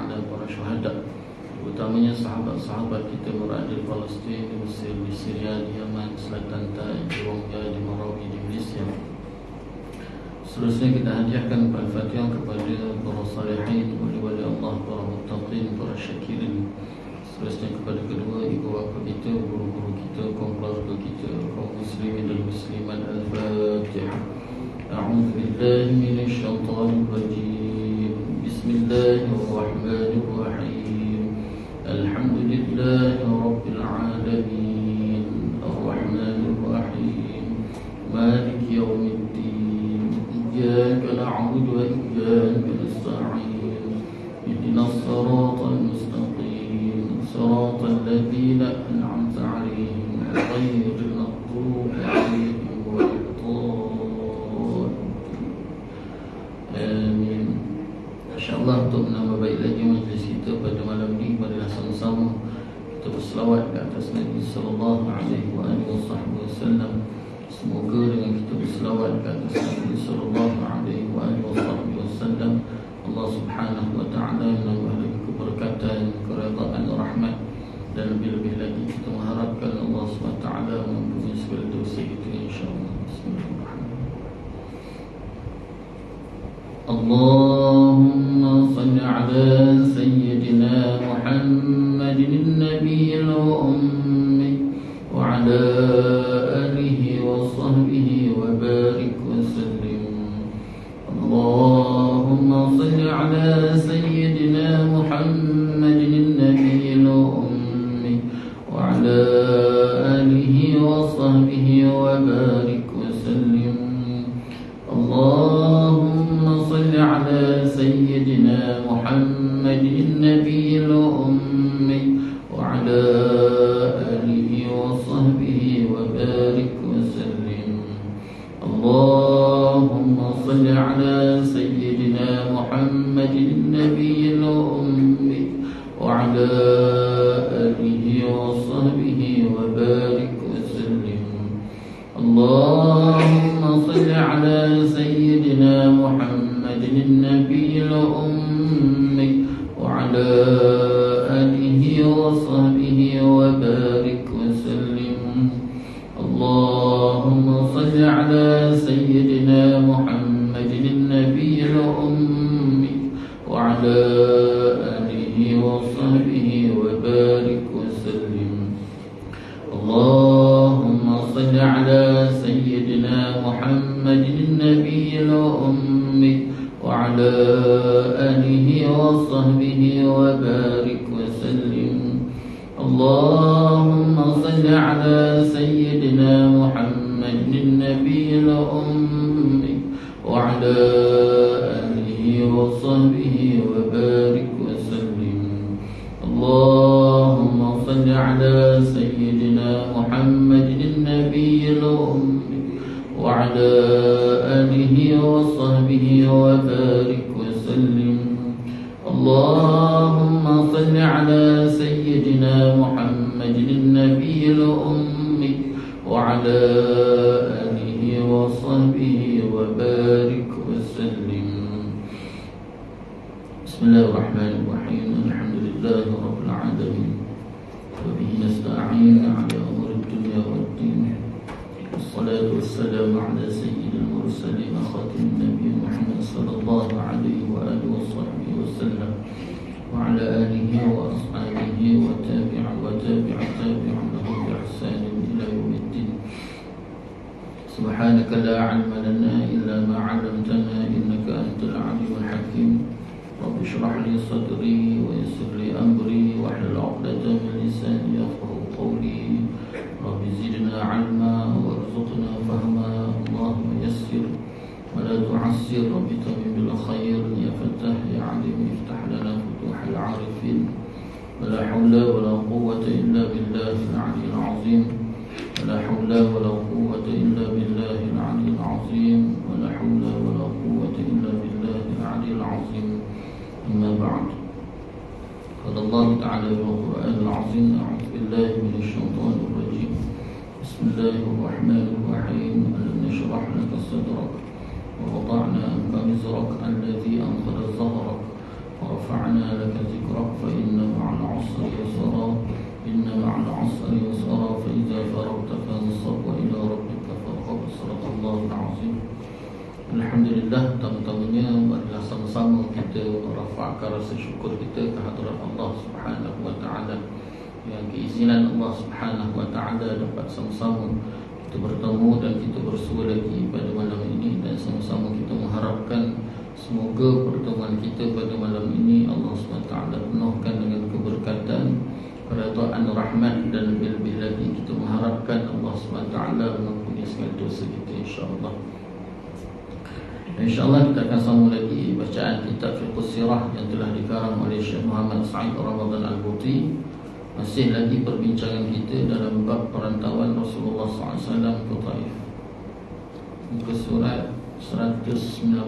a'la para syuhada, utamanya sahabat-sahabat kita berada di Palestin, di Mesir, di Syria, di Yaman, Selatan Thai, di Rongga, di Marawi, di Malaysia. Seterusnya kita hadiahkan Al-Fatihah kepada para salihin, wali-wali Allah, para muttaqin, para syakirin. Seterusnya kepada kedua ibu bapa kita, guru-guru kita, kaum keluarga kita, kaum muslimin dan muslimat. Al-Fatihah. A'udzu billahi minasy syaithanir rajim. Bismillahirrahmanirrahim. Alhamdulillahi rabbil alamin. Ar-Rahmanir Rahim. Maliki yaumiddin. Iyyaka na'budu wa iyyaka nasta'in. Ihdinas siratal mustaqim. Siratal ladzina an'amta 'alaihim ghairil maghdubi 'alaihim waladdallin. Amin. InsyaAllah untuk menambah baik lagi majlis kita pada malam ini, marilah sama-sama kita berselawat ke atas Nabi sallallahu alaihi wasallam. Semoga dengan kita berselawat ke atas Nabi sallallahu alaihi wasallam, Allah subhanahu wa ta'ala menambah lagi keberkatan, keredaan, rahmat, dan lebih-lebih lagi kita mengharapkan Allah subhanahu wa ta'ala mengampuni segala dosa kita, insyaAllah. Bismillahirrahmanirrahim. Allahumma salli ala sayyidina Muhammadin nabiyil ummi wa ala alihi wa sahbihi wa barik wa sallim. Allahumma salli ala sayyidina Muhammadin nabiyil ummi wa ala alihi wa sahbihi wa barik wa sallim. Allahumma salli ala sayyidina Muhammadin nabiyil ummi wa ala alihi wa sahbihi wa barik wa sallim. Allahumma salli ala sayyidina Muhammadin nabiyil ummi wa ala alihi wa sahbihi wa barik wa sallim. Allahumma salli ala sayyidina Muhammadin nabiyil ummi wa ala alihi wa sahbihi wa barik wa sallim. Allahumma salli ala sayyidina Muhammadin nabiyil ummi wa ala alihi wa sahbihi wa barik wa sallim. Allahumma salli ala sayyidina Muhammadin nabiyil ummi wa ala alihi wa sahbihi wa barik wa sallim. Allahumma salli ala sayyidina Muhammadin nabiyil ummi wa ala alihi wa sahbihi wa barik wa sallim. Allahumma salli ala sayyidina Muhammadin nabiyil ummi wa ala alihi wa sahbihi wa barik wa sallim. Allahumma salli ala sayyidina Muhammadin nabiyil ummi wa ala alihi wa sahbihi wa barik wa sallim. Bismillahirrahmanirrahim. Alhamdulillahi rabbil alamin. Wa bihi nasta'in ala umuri dunya waddin. Wassalatu wassalamu ala sayyidil mursalin khatimin nabiyyin Muhammad sallallahu alaihi wa alihi wa sahbihi wa sallam, wa ala alihi wa ashabihi wa tabi'in lahum bi ihsanin ila yaumiddin. Subhanaka la 'ilma lana illa ma 'allamtana innaka antal 'alimul hakim. Rabbi shrah li sadri wa yassir li amri wahlul 'uqdatam min lisani yafqahu qawli. Rabbi zidna 'ilma warzuqna fahma. Allahumma yassir wa la tu'assir. Rabbi tamim bil khair. Ya Fattah ya 'Alim iftah lana futuhal 'arifin. Wa la hawla wa la quwwata illa billahil 'aliyyil 'azim. ولا حول ولا قوة إلا بالله العلي العظيم. ولا حول ولا قوة إلا بالله العلي العظيم. أما بعد، قال الله تعالى في القرآن العظيم: أعوذ بالله من الشيطان الرجيم. بسم الله الرحمن الرحيم. ألم نشرح لك صدرك ووضعنا عنك وزرك الذي أنقض ظهرك ورفعنا لك ذكرك فإن مع العسر يسرا إن مع العسر يسرا فإذا فرغت فانصب وإلى ربك فارغب. صدق الله العظيم. Alhamdulillah, pertama-tamanya marilah sama-sama kita merafakkan rasa syukur kita ke hadirat Allah Subhanahu wa taala. Yang keizinan Allah Subhanahu wa taala dapat sama-sama kita bertemu dan kita bersua lagi pada malam ini, dan sama-sama kita mengharapkan semoga pertemuan kita pada malam ini Allah Subhanahu wa taala penuhkan dengan keberkatan, keredaan, rahmat, dan lebih-lebih lagi kita mengharapkan Allah Subhanahu wa taala mengampuni segala dosa kita, insya-Allah. InsyaAllah kita akan sambung lagi bacaan kitab Fiqh Sirah yang telah dikarang oleh Syekh Muhammad Sa'id Ramadan Al-Buti. Masih lagi perbincangan kita dalam bab perantauan Rasulullah SAW ke Taif. Muka surat 194.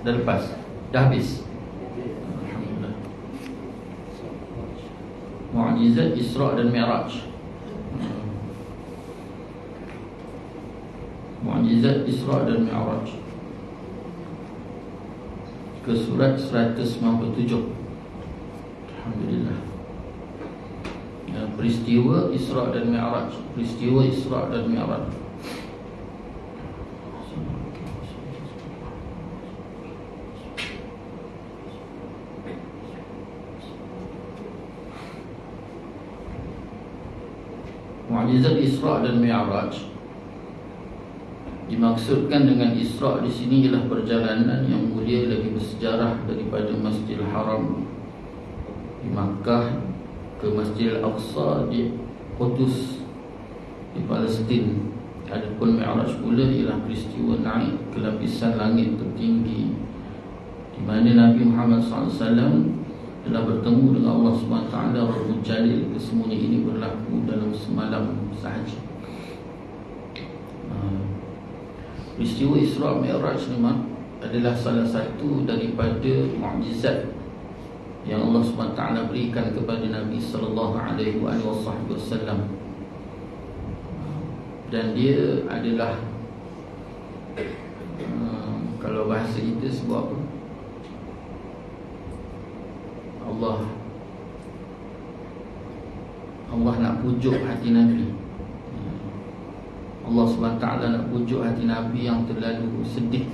Dah lepas? Dah habis? Alhamdulillah. Mu'jizat Isra' dan Mi'raj. Mu'jizat Isra' dan Mi'raj, ke surat 197. Alhamdulillah. Peristiwa Isra' dan Mi'raj. Peristiwa Isra' dan Mi'raj. Mu'jizat Isra' dan Mi'raj dimaksudkan dengan Isra' di sini ialah perjalanan yang mulia lagi bersejarah daripada Masjidil Haram di Makkah ke Masjidil Aqsa di Qudus di Palestin. Adapun Mi'raj pula ialah peristiwa naik ke lapisan langit tertinggi di mana Nabi Muhammad SAW telah bertemu dengan Allah SWT. Rabbul Jalil. Kesemuanya ini berlaku dalam semalam sahaja. Peristiwa Isra' Mi'raj ni adalah salah satu daripada mukjizat yang Allah SWT berikan kepada Nabi sallallahu alaihi wasallam. Dan dia adalah kalau bahasa kita sebut apa? Allah nak pujuk hati Nabi. Allah SWT nak pujuk hati Nabi yang terlalu sedih.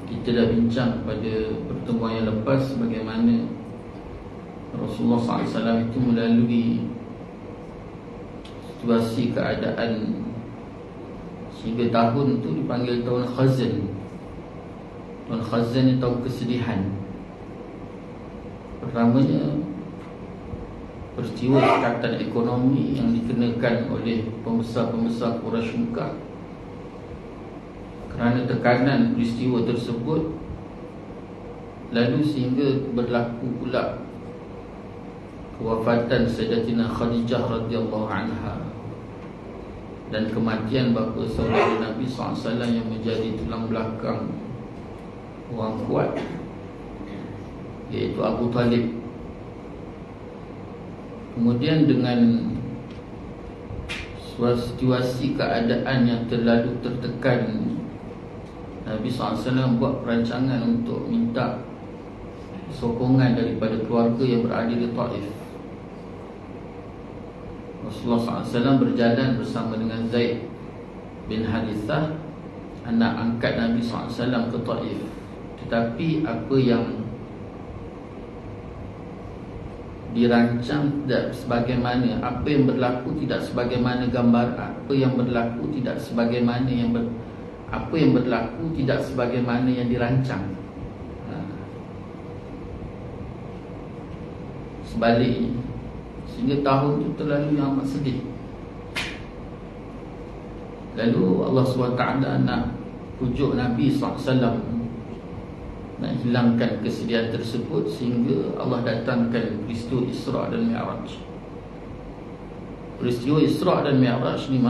Kita dah bincang pada pertemuan yang lepas bagaimana Rasulullah SAW itu melalui situasi keadaan sehingga tahun itu dipanggil tahun Khazan. Tahun Khazan ni tahun kesedihan. Pertamanya peristiwa sekatan ekonomi yang dikenakan oleh pembesar-pembesar Quraisy Mekah. Kerana tekanan peristiwa tersebut, lalu sehingga berlaku pula kewafatan Sayyidatina Khadijah radhiyallahu anha dan kematian bapa saudara Nabi SAW yang menjadi tulang belakang orang kuat, iaitu Abu Talib. Kemudian dengan situasi keadaan yang terlalu tertekan, Nabi SAW buat perancangan untuk minta sokongan daripada keluarga yang berada di Taif. Rasulullah SAW berjalan bersama dengan Zaid bin Harithah, anak angkat Nabi SAW, ke Taif. Tetapi apa yang dirancang tidak sebagaimana, apa yang berlaku tidak sebagaimana gambar, apa yang berlaku tidak sebagaimana apa yang berlaku tidak sebagaimana yang dirancang. Sebaliknya, sehingga tahun itu terlalu amat sedih. Lalu Allah SWT nak pujuk Nabi SAW, nak hilangkan kesedihan tersebut, sehingga Allah datangkan peristiwa Isra' dan Mi'raj. Peristiwa Isra' dan Mi'raj ni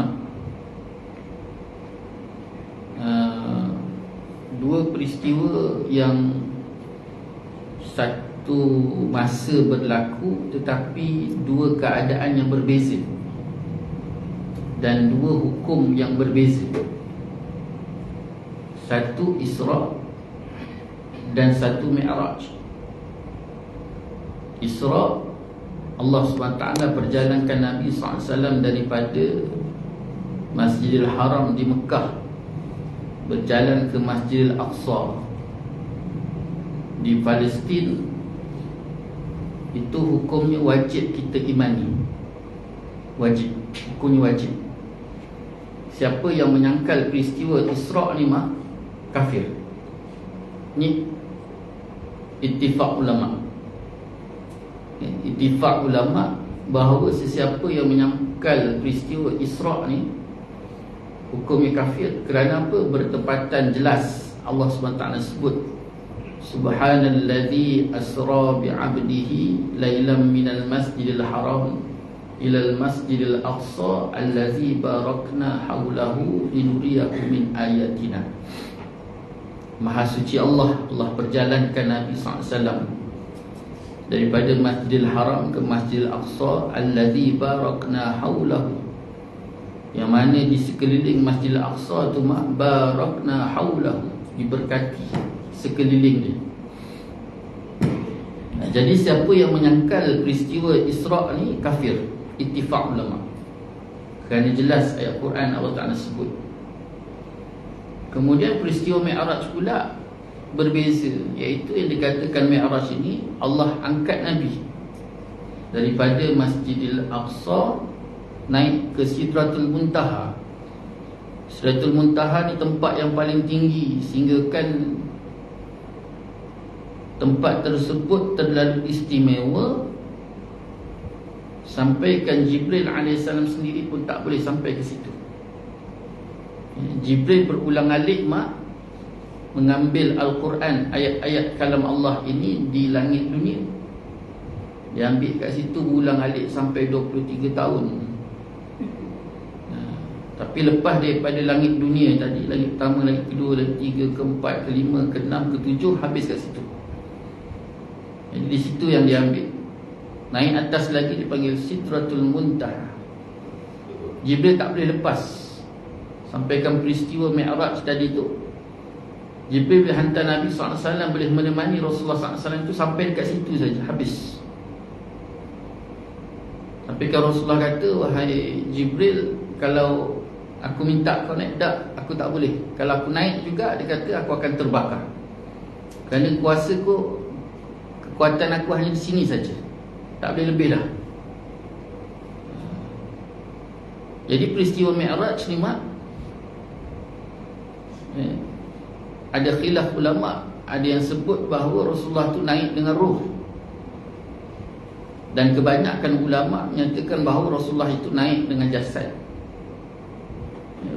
dua peristiwa yang satu masa berlaku, tetapi dua keadaan yang berbeza dan dua hukum yang berbeza. Satu Isra', dan satu Mi'raj. Isra, Allah SWT perjalankan Nabi SAW daripada Masjidil Haram di Mekah berjalan ke Masjidil Aqsa di Palestin. Itu hukumnya wajib kita imani. Wajib, hukumnya wajib. Siapa yang menyangkal peristiwa Isra' ni mah kafir. Ni ittifaq ulama. Ittifaq ulama bahawa sesiapa yang menyangkal peristiwa Isra' ni hukumnya kafir. Kerana apa? Bertepatan jelas Allah SWT sebut Subhanalladzi asra bi'abdihi laylan minal masjidil haram ilal masjidil aqsa allazi barakna haulahu linuriyahu min ayatina. Maha suci Allah, Allah perjalankan Nabi SAW daripada Masjidil Haram ke Masjidil Aqsa allazi barakna haulahu, yang mana di sekeliling Masjidil Aqsa tu barakna haulahu, diberkati sekeliling dia. Jadi siapa yang menyangkal peristiwa Isra' ni kafir, ittifaq ulama. Kerana jelas ayat Quran Allah Ta'ala sebut. Kemudian peristiwa Mi'raj pula berbeza, iaitu yang dikatakan Mi'raj ini Allah angkat Nabi daripada Masjidil Aqsa naik ke Sidratul Muntaha. Sidratul Muntaha ni tempat yang paling tinggi, sehingga kan tempat tersebut terlalu istimewa sampaikan Jibril AS sendiri pun tak boleh sampai ke situ. Jibril berulang alik mengambil Al-Quran, ayat-ayat kalam Allah ini di langit dunia. Dia ambil kat situ berulang alik sampai 23 tahun. Tapi lepas daripada langit dunia tadi, langit pertama, langit kedua, langit ketiga, keempat, kelima, keenam, ketujuh, habis kat situ. Jadi di situ yang dia ambil. Naik atas lagi dipanggil Sidratul Muntaha. Jibril tak boleh lepas sampaikan peristiwa Mi'raj tadi tu. Jibril boleh hantar Nabi SAW, boleh menemani Rasulullah SAW itu sampai dekat situ saja, habis. Tapi kalau Rasulullah kata, wahai Jibril, kalau aku minta kau naik, tak, aku tak boleh. Kalau aku naik juga, dia kata aku akan terbakar. Kerana kuasaku, kekuatan aku hanya di sini saja, tak boleh lebih dah. Jadi peristiwa Mi'raj ni ada khilaf ulama. Ada yang sebut bahawa Rasulullah tu naik dengan roh, dan kebanyakan ulama menyatakan bahawa Rasulullah itu naik dengan jasad.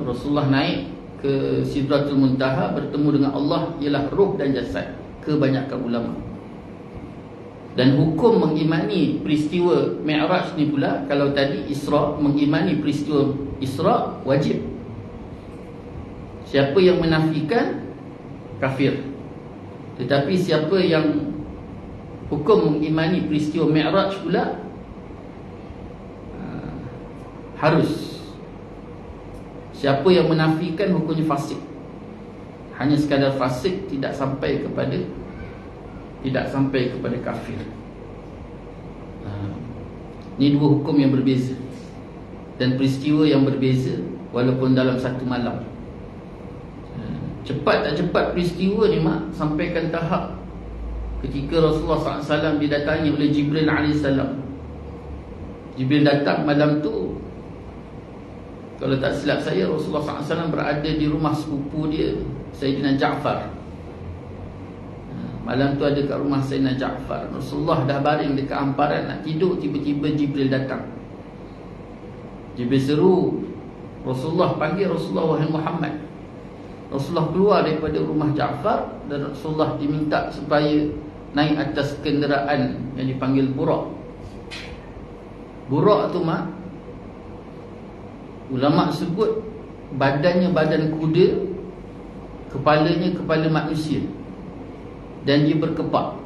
Rasulullah naik ke Sidratul Muntaha bertemu dengan Allah ialah roh dan jasad, kebanyakan ulama. Dan hukum mengimani peristiwa Mi'raj ni pula, kalau tadi Isra', mengimani peristiwa Isra' wajib. Siapa yang menafikan, kafir. Tetapi siapa yang hukum mengimani peristiwa Mi'raj pula, harus. Siapa yang menafikan, hukumnya fasik. Hanya sekadar fasik, tidak sampai kepada kafir. Ini dua hukum yang berbeza dan peristiwa yang berbeza, walaupun dalam satu malam. Cepat tak cepat peristiwa ni sampaikan tahap ketika Rasulullah SAW didatangi oleh Jibril AS. Jibril datang malam tu, kalau tak silap saya, Rasulullah SAW berada di rumah sepupu dia, Sayyidina Ja'far. Malam tu ada kat rumah Sayyidina Ja'far. Rasulullah dah baring dekat hamparan nak tidur, tiba-tiba Jibril datang. Jibril seru Rasulullah, panggil Rasulullah, wahai Muhammad. Rasulullah keluar daripada rumah Ja'far, dan Rasulullah diminta supaya naik atas kenderaan yang dipanggil Burak. Burak tu ulama sebut badannya badan kuda, kepalanya kepala manusia, dan dia berkepak,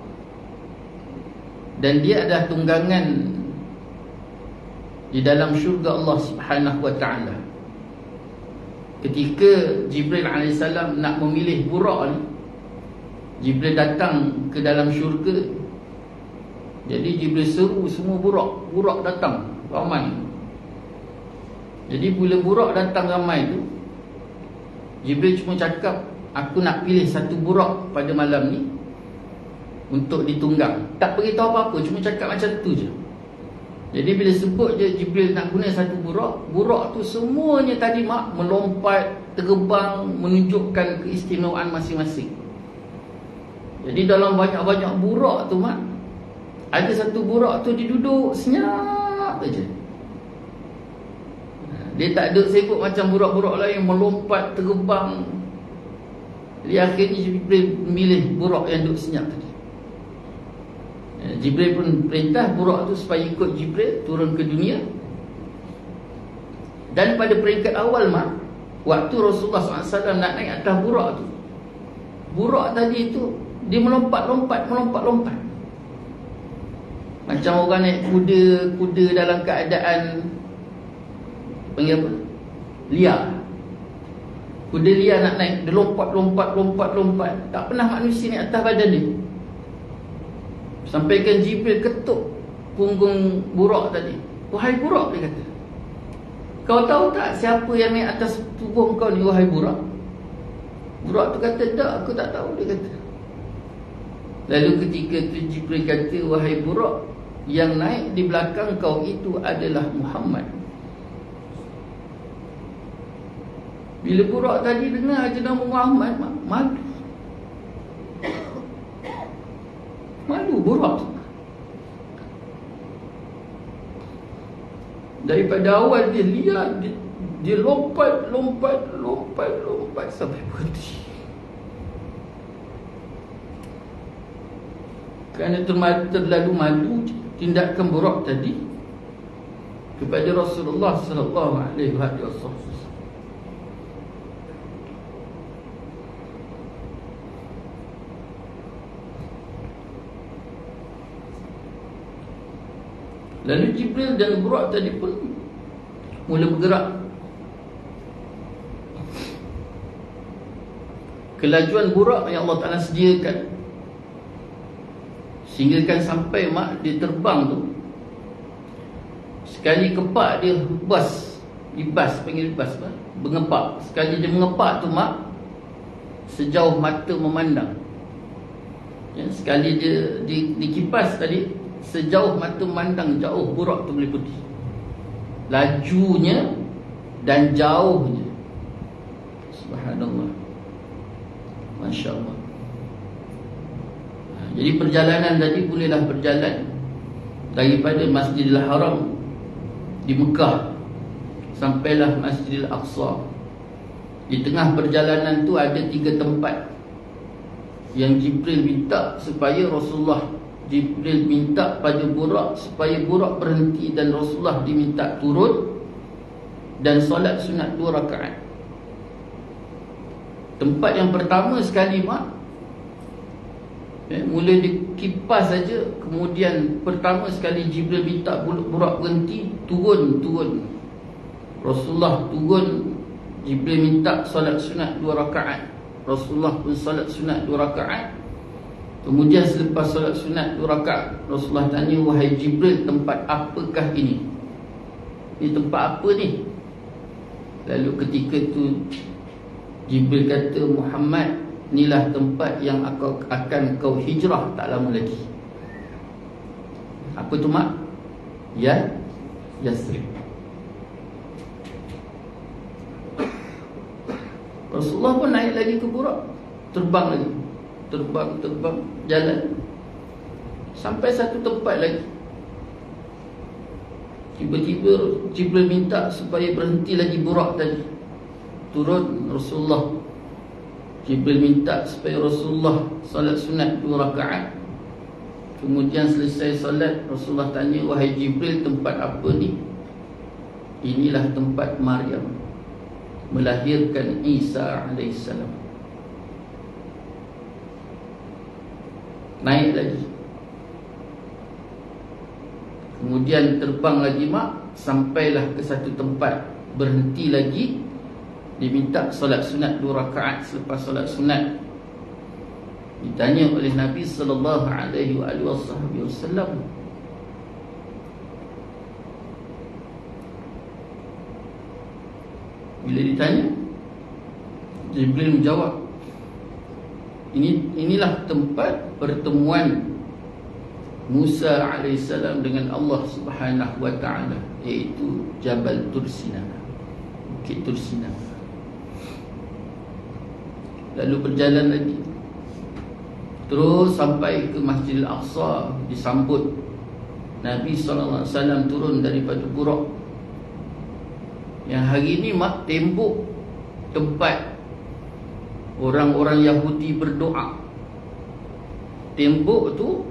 dan dia adalah tunggangan di dalam syurga Allah Subhanahu wa ta'ala. Ketika Jibril AS nak memilih Burak ni, Jibril datang ke dalam syurga. Jadi Jibril seru semua burak datang ramai. Jadi bila burak datang ramai tu, Jibril cuma cakap, aku nak pilih satu burak pada malam ni untuk ditunggang. Tak beritahu apa-apa, cuma cakap macam tu je. Jadi bila sebut je Jibril nak guna satu burak tu semuanya tadi mak melompat, terbang, menunjukkan keistimewaan masing-masing. Jadi dalam banyak-banyak burak tu mak, ada satu burak tu dia duduk senyap aja. Dia tak ada sibuk macam burak-burak lain melompat, terbang. Jadi akhirnya Jibril memilih burak yang duduk senyap tadi. Jibril pun perintah burak tu supaya ikut Jibril turun ke dunia. Dan pada peringkat awal mak, waktu Rasulullah SAW nak naik atas burak tu, burak tadi tu dia melompat-lompat. Macam orang naik kuda dalam keadaan panggil apa? Liar. Kuda liar nak naik, dia lompat. Tak pernah manusia naik atas badan dia. Sampaikan Jibril ketuk punggung burak tadi. Wahai burak, dia kata, kau tahu tak siapa yang naik atas tubuh kau ni, wahai burak? Burak tu kata, tak, aku tak tahu, dia kata. Lalu ketika tu Jibril kata, wahai burak, yang naik di belakang kau itu adalah Muhammad. Bila burak tadi dengar je nama Muhammad, malu burak tu. Daripada awal dia lihat, dia lompat sampai berhenti. Kerana terlalu malu tindakan burak tadi kepada Rasulullah sallallahu alaihi wasallam. Lalu Jibril dan burak tadi pun mula bergerak. Kelajuan burak yang Allah Ta'ala sediakan, sehingga kan sampai mak dia terbang tu, sekali kepak dia panggil bas, mengepak. Sekali dia mengepak tu mak, sejauh mata memandang. Ya, sekali dia dikipas tadi, sejauh mata memandang jauh burak tu boleh pergi. Lajunya dan jauhnya, subhanallah, Masya Allah. Jadi perjalanan tadi bolehlah berjalan daripada Masjidil Haram di Mekah sampailah Masjidil Aqsa. Di tengah perjalanan tu ada 3 tempat yang Jibril minta supaya Jibril minta pada burak supaya burak berhenti, dan Rasulullah diminta turun dan solat sunat 2 rakaat. Tempat yang pertama sekali mak, mula dikipas saja, kemudian pertama sekali Jibril minta burak berhenti, turun. Rasulullah turun, Jibril minta solat sunat 2 rakaat. Rasulullah pun solat sunat 2 rakaat. Kemudian selepas solat sunat 2 rakaat, Rasulullah tanya, wahai Jibril, tempat apakah ini? Ini tempat apa ni? Lalu ketika tu Jibril kata, Muhammad, inilah tempat yang akan kau hijrah tak lama lagi. Apa tu mak? Yasrib. Rasulullah pun naik lagi ke burak, terbang lagi, terbang jalan sampai satu tempat lagi. Tiba-tiba Jibril minta supaya berhenti lagi burak tadi. Turun Rasulullah, Jibril minta supaya Rasulullah solat sunat 2 rakaat. Kemudian selesai solat, Rasulullah tanya, wahai Jibril, tempat apa ni? Inilah tempat Maryam melahirkan Isa alaihissalam. Naik lagi, kemudian terbang lagi mak, sampailah ke satu tempat, berhenti lagi, diminta solat sunat 2 rakaat. Selepas solat sunat Ditanya oleh Nabi sallallahu alaihi wasallam, bila ditanya, Jibril menjawab, inilah tempat pertemuan Musa alaihissalam dengan Allah Subhanahu wa taala, iaitu Jabal Tursina, Bukit Tursina. Lalu berjalan lagi terus sampai ke Masjidil Aqsa, disambut Nabi SAW turun daripada Buraq. Yang hari ini tembok tempat orang-orang Yahudi berdoa. Tembok tu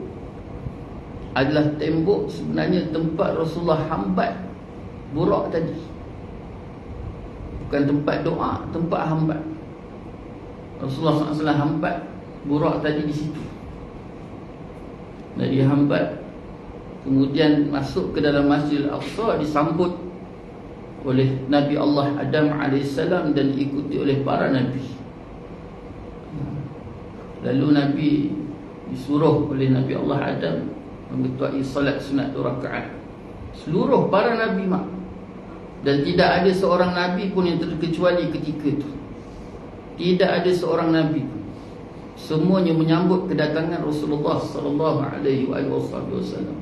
adalah tembok sebenarnya tempat Rasulullah hambat Buraq tadi. Bukan tempat doa, tempat hambat. Rasulullah SAW hambat Buraq tadi di situ. Dari hambat, kemudian masuk ke dalam Masjid Al-Aqsa, disambut oleh Nabi Allah Adam AS dan diikuti oleh para Nabi. Lalu Nabi disuruh oleh Nabi Allah Adam mengetuai salat sunat 2 rakaat. Seluruh para Nabi dan tidak ada seorang Nabi pun yang terkecuali ketika itu. Tidak ada seorang Nabi pun. Semuanya menyambut kedatangan Rasulullah sallallahu alaihi wasallam.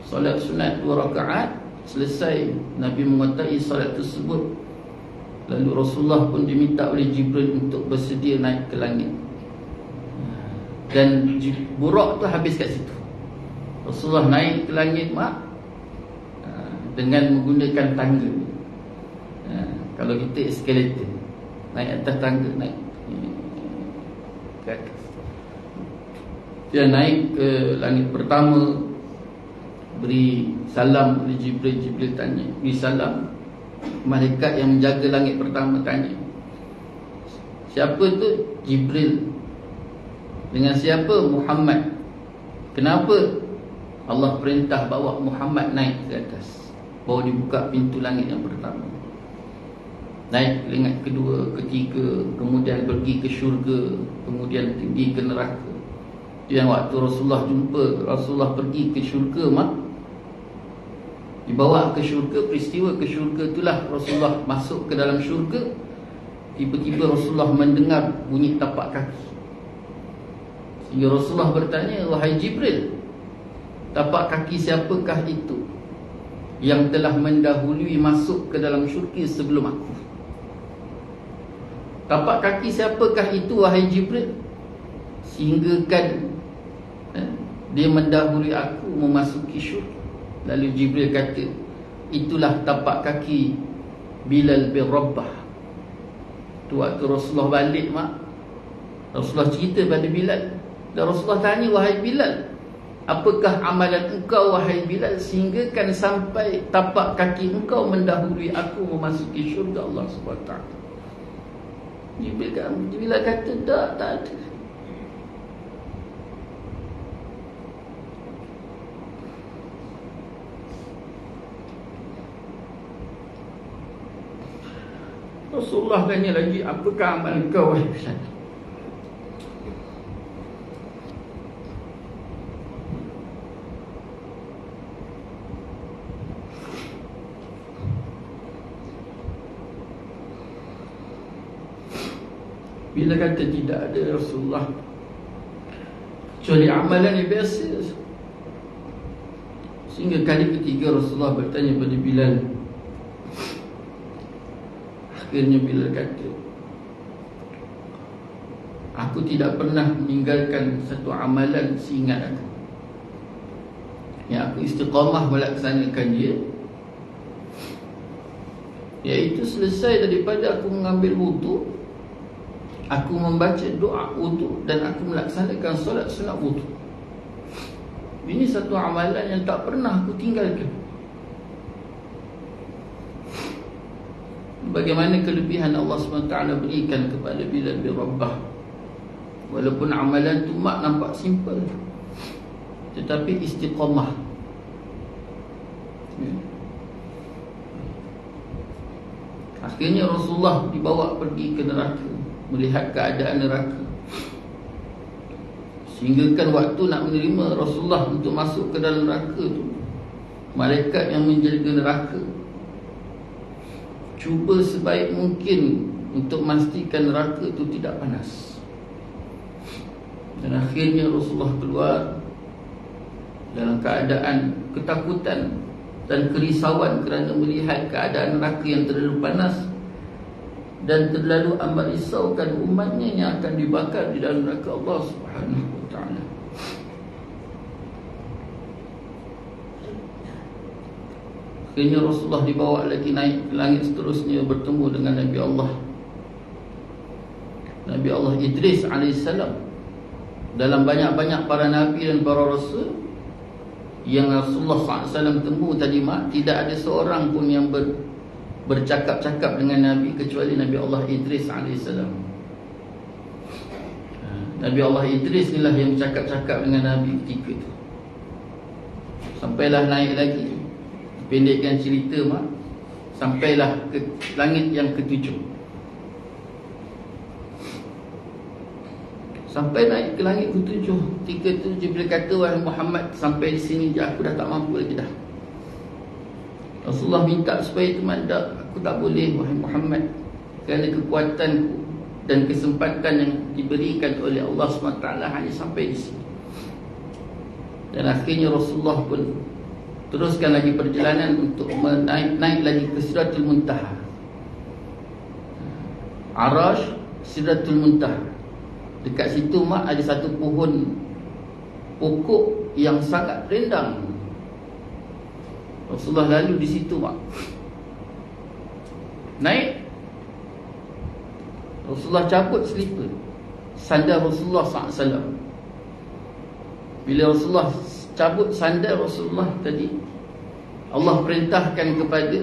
Salat sunat 2 rakaat selesai, Nabi mengutai salat tersebut. Lalu Rasulullah pun diminta oleh Jibril untuk bersedia naik ke langit. Dan Buraq tu habis kat situ. Rasulullah naik ke langit dengan menggunakan tangga. Kalau kita eskalator, naik atas tangga, naik ke atas. Dia naik ke langit pertama, beri salam oleh Jibril. Jibril tanya, beri salam. Malaikat yang menjaga langit pertama tanya, siapa tu? Jibril. Dengan siapa? Muhammad. Kenapa Allah perintah bawa Muhammad naik ke atas? Bawa dibuka pintu langit yang pertama. Naik ke langit kedua, ketiga, kemudian pergi ke syurga, kemudian pergi ke neraka. Itu yang waktu Rasulullah jumpa, Rasulullah pergi ke syurga dibawa ke syurga. Peristiwa ke syurga itulah Rasulullah masuk ke dalam syurga. Tiba-tiba Rasulullah mendengar bunyi tapak kaki. Sehingga Rasulullah bertanya, wahai Jibril, tapak kaki siapakah itu yang telah mendahului masuk ke dalam syurga sebelum aku? Tapak kaki siapakah itu, wahai Jibril, sehinggakan dia mendahului aku memasuki syurga? Lalu Jibril kata, itulah tapak kaki Bilal bin Rabah. Tu waktu Rasulullah balik Rasulullah cerita pada Bilal. Dan Rasulullah tanya, wahai Bilal, apakah amalan engkau, wahai Bilal, sehinggakan sampai tapak kaki engkau mendahului aku memasuki syurga Allah SWT? Jibril kata, tak ada. Rasulullah tanya lagi, apakah amalan engkau, wahai Bilal? Bila kata tidak ada, Rasulullah, kecuali amalan yang biasa. Sehingga kali ketiga Rasulullah bertanya pada Bilal. Akhirnya Bilal kata, aku tidak pernah meninggalkan satu amalan seingat aku, yang aku istiqamah melaksanakan dia, iaitu selesai daripada aku mengambil wudu, aku membaca doa wudu dan aku melaksanakan solat sunat wudu. Ini satu amalan yang tak pernah aku tinggalkan. Bagaimana kelebihan Allah SWT berikan kepada Bilal bin Rabah. Walaupun amalan tu nampak simple, tetapi istiqamah. Akhirnya Rasulullah dibawa pergi ke neraka, melihat keadaan neraka. Sehingga kan waktu nak menerima Rasulullah untuk masuk ke dalam neraka tu, malaikat yang menjaga neraka cuba sebaik mungkin untuk memastikan neraka itu tidak panas. Dan akhirnya Rasulullah keluar dalam keadaan ketakutan dan kerisauan kerana melihat keadaan neraka yang terlalu panas dan terlalu amat risaukan umatnya yang akan dibakar di dalam neraka Allah Subhanahu wa taala. Akhirnya Rasulullah dibawa lagi naik ke langit seterusnya bertemu dengan Nabi Allah Idris alaihissalam. Dalam banyak-banyak para Nabi dan para Rasul yang Rasulullah SAW temu tadi tidak ada seorang pun yang bercakap-cakap dengan Nabi kecuali Nabi Allah Idris alaihissalam. Nabi Allah Idris inilah yang bercakap-cakap dengan Nabi ketika itu. Sampailah naik lagi, pendekkan cerita sampailah ke langit yang ketujuh. Sampai naik ke langit ketujuh, ketika itu Jibril kata, wahai Muhammad, sampai di sini je, aku dah tak mampu lagi dah. Rasulullah minta supaya aku tak boleh wahai Muhammad, kerana kekuatanku dan kesempatan yang diberikan oleh Allah SWT hanya sampai di sini. Dan akhirnya Rasulullah pun teruskan lagi perjalanan untuk naik lagi ke Sidratul Muntaha. Arash, Sidratul Muntaha. Dekat situ ada satu pokok yang sangat rindang. Rasulullah lalu di situ naik. Rasulullah cabut selipar sandal Rasulullah SAW. Bila Rasulullah cabut sandal Rasulullah tadi, Allah perintahkan kepada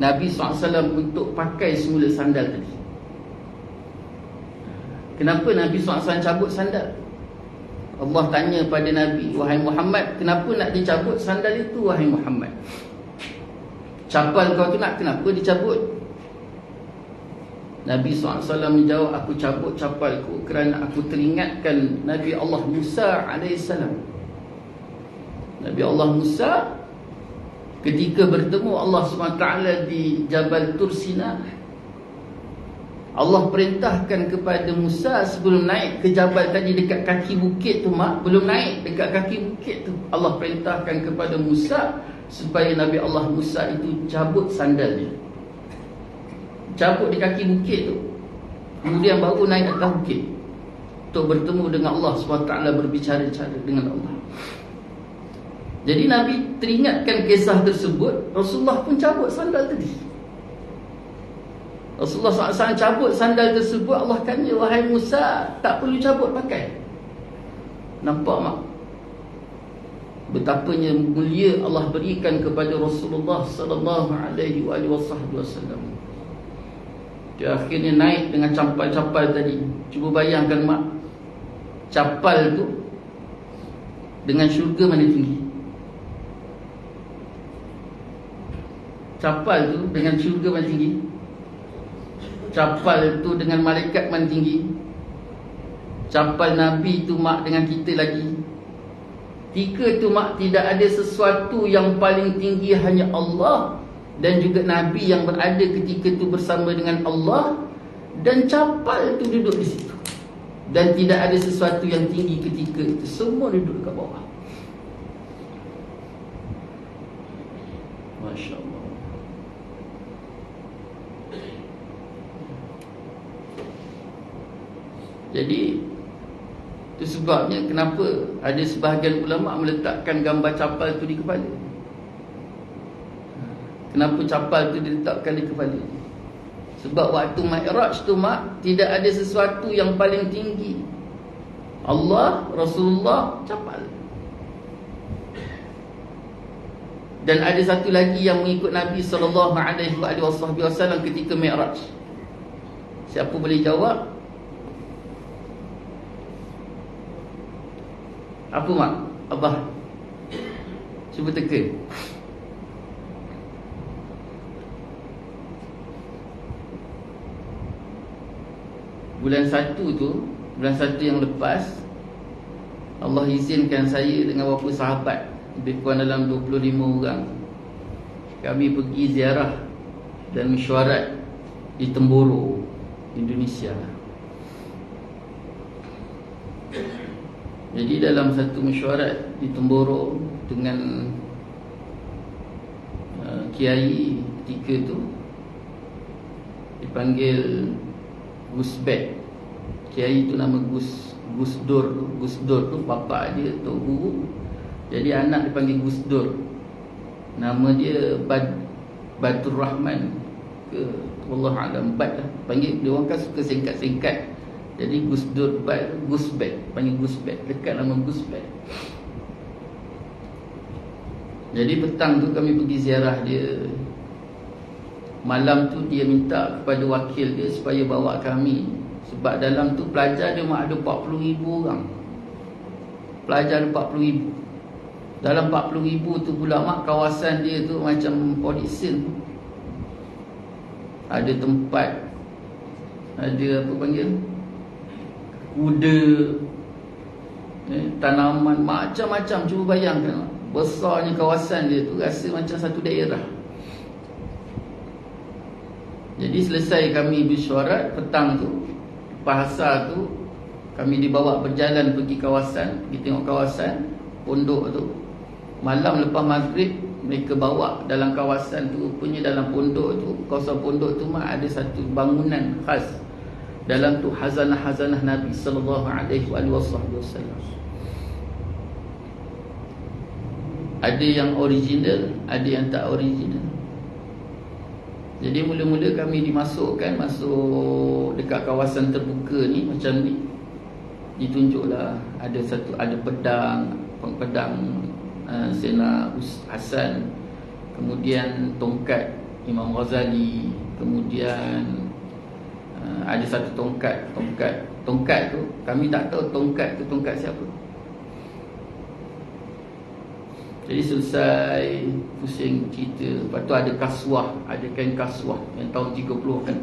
Nabi SAW untuk pakai semula sandal tadi. Kenapa Nabi SAW cabut sandal? Allah tanya pada Nabi, wahai Muhammad, kenapa nak dicabut sandal itu wahai Muhammad? Capal kau tu kenapa dicabut? Nabi SAW menjawab, aku cabut capalku kerana aku teringatkan Nabi Allah Musa AS. Nabi Allah Musa ketika bertemu Allah SWT di Jabal Tur Sina, Allah perintahkan kepada Musa sebelum naik ke jabal tadi dekat kaki bukit tu belum naik dekat kaki bukit tu, Allah perintahkan kepada Musa supaya Nabi Allah Musa itu cabut sandalnya, cabut di kaki bukit tu, kemudian baru naik atas bukit untuk bertemu dengan Allah SWT, berbicara-bicara dengan Allah. Jadi Nabi teringatkan kisah tersebut, Rasulullah pun cabut sandal tadi. Rasulullah SAW cabut sandal tersebut. Allah tanya, wahai Musa, tak perlu cabut pakai. Nampak betapanya mulia Allah berikan kepada Rasulullah SAW. Dia akhirnya naik dengan capal-capal tadi. Cuba bayangkan capal tu dengan syurga mana tinggi? Capal tu dengan syurga mana tinggi? Capal tu dengan malaikat mana tinggi? Capal Nabi tu dengan kita lagi. Tiga tu tidak ada sesuatu yang paling tinggi, hanya Allah dan juga Nabi yang berada ketika tu bersama dengan Allah, dan capal tu duduk di situ. Dan tidak ada sesuatu yang tinggi ketika itu, semua duduk dekat bawah. Masya Allah. Jadi itu sebabnya kenapa ada sebahagian ulama meletakkan gambar capal itu di kepala. Kenapa capal itu diletakkan di kepala? Sebab waktu Mi'raj tu tidak ada sesuatu yang paling tinggi, Allah, Rasulullah, capal. Dan ada satu lagi yang mengikut Nabi SAW ketika Mi'raj. Siapa boleh jawab? Apa Abah? Cuba teka. Bulan 1 tu, bulan 1 yang lepas, Allah izinkan saya dengan beberapa sahabat, lebih kurang dalam 25 orang, kami pergi ziarah dan mesyuarat di Temboro, Indonesia. Jadi dalam satu mesyuarat di Temboro dengan kiai ketika tu dipanggil Gus Bet. Kiai tu nama Gus Dur. Gus Dur tu bapa dia Tok Guru. Jadi anak dipanggil Gus Dur. Nama dia Badur Rahman ke wallahu alam, Bad lah. Panggil dia orang kan suka singkat-singkat. Jadi Gus Dur Gus Bet, panggil Gus Bet, dekat nama Gus Bet. Jadi petang tu kami pergi ziarah dia. Malam tu dia minta kepada wakil dia supaya bawa kami, sebab dalam tu pelajar dia mak ada 40,000 orang. Pelajar ada 40,000. Dalam 40,000 tu pula mak kawasan dia tu macam Polisin. Ada tempat, ada apa panggil, kuda, tanaman macam-macam. Cuba bayangkan, besarnya kawasan dia tu, rasa macam satu daerah. Jadi selesai kami mesyuarat petang tu, lepas asar tu kami dibawa berjalan pergi kawasan, pergi tengok kawasan pondok tu. Malam lepas maghrib mereka bawa dalam kawasan tu, punya dalam pondok tu, kawasan pondok tu ada satu bangunan khas. Dalam tu hazanah-hazanah Nabi sallallahu alaihi wasallam. Ada yang original, ada yang tak original. Jadi mula-mula kami dimasukkan, masuk dekat kawasan terbuka ni macam ni. Ditunjuklah ada pedang Sayyidina Hasan, kemudian tongkat Imam Ghazali, kemudian ada satu tongkat tu kami tak tahu tongkat tu tongkat siapa. Jadi selesai pusing cerita, lepas tu ada kaswah, ada kain kaswah yang tahun 30 kan.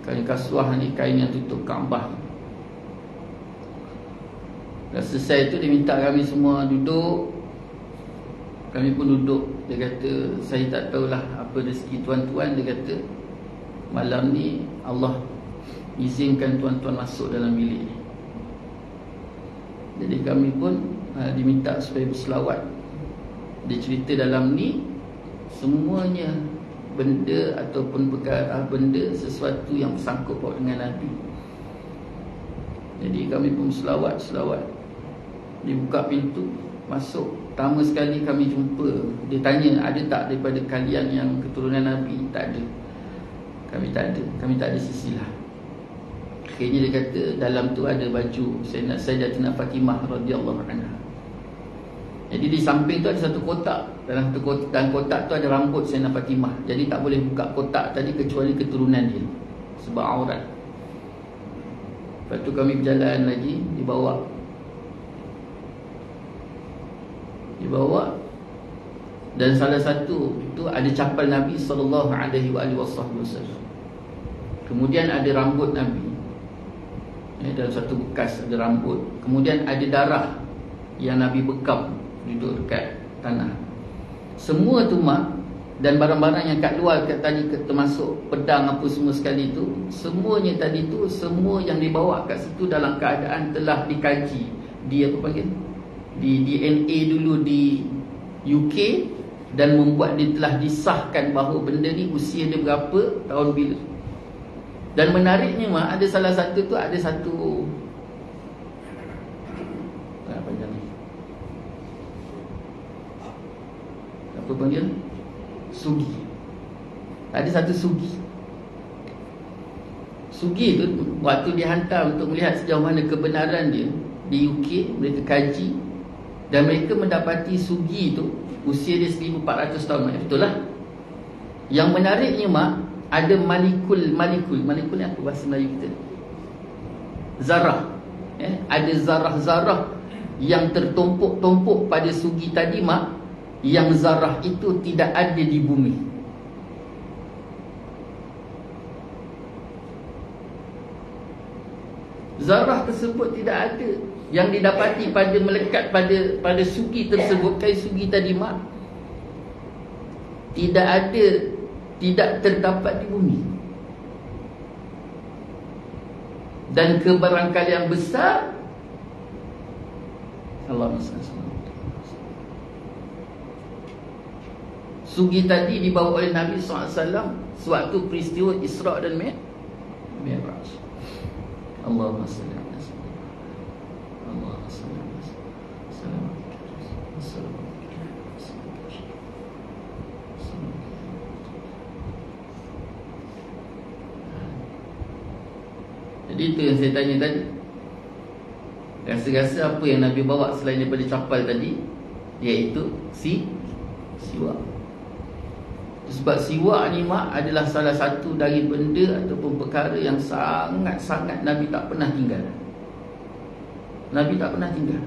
Kain kaswah ni kain yang tutup Kaabah. Dah selesai tu dia minta kami semua duduk. Kami pun duduk. Dia kata, saya tak tahulah apa rezeki tuan-tuan. Dia kata, malam ni Allah izinkan tuan-tuan masuk dalam bilik ni. Jadi kami pun diminta supaya berselawat. Dia cerita dalam ni semuanya benda ataupun perkara, benda sesuatu yang bersangkut paut dengan Nabi. Jadi kami pun selawat. Dibuka pintu, masuk. Pertama sekali kami jumpa, dia tanya, ada tak daripada kalian yang keturunan Nabi? Tak ada. Kami tak ada sisilah. Akhirnya dia kata dalam tu ada baju Sayyidatina Fatimah radhiyallahu anha. Jadi di samping tu ada satu kotak. Dalam kotak tu ada rambut Sayyidatina Fatimah. Jadi tak boleh buka kotak tadi kecuali keturunan dia, sebab aurat. Lepas tu kami berjalan lagi, dibawa dan salah satu tu ada capal Nabi sallallahu alaihi wasallam. Kemudian ada rambut Nabi. Dalam satu bekas ada rambut. Kemudian ada darah yang Nabi bekam duduk dekat tanah. Semua tu mak, dan barang-barang yang kat luar tadi, termasuk pedang apa semua sekali tu, semuanya tadi tu, semua yang dibawa kat situ dalam keadaan telah dikaji. Dia apa panggil? Di DNA dulu di UK, dan membuat dia telah disahkan bahawa benda ni usia dia berapa, tahun bila. Dan menariknya mak, ada salah satu tu, ada satu apa panggil? Sugi. Ada satu sugi. Sugi tu waktu dihantar untuk melihat sejauh mana kebenaran dia di UK, mereka kaji dan mereka mendapati sugi tu usia dia 1400 tahun. Betul lah. Yang menariknya mak, ada malikul ni apa bahasa Melayu kita? Zarah. Ada zarah-zarah yang tertumpuk-tumpuk pada sugi tadi mak, yang zarah itu tidak ada di bumi. Zarah tersebut tidak ada yang didapati pada melekat pada sugi tersebut, kain sugi tadi mak, tidak terdapat di bumi. Dan kebarangkalian besar Allahumma salli alaihi wasallam, sugi tadi dibawa oleh Nabi SAW sewaktu peristiwa Isra' dan Mi'raj. Allahumma salli alaihi wasallam. Allahumma salli alaihi wasallam. Jadi itu yang saya tanya tadi. Rasa-rasa apa yang Nabi bawa selain daripada capal tadi, iaitu siwak. Sebab siwak ni mak adalah salah satu dari benda ataupun perkara yang sangat-sangat Nabi tak pernah tinggal. Nabi tak pernah tinggal.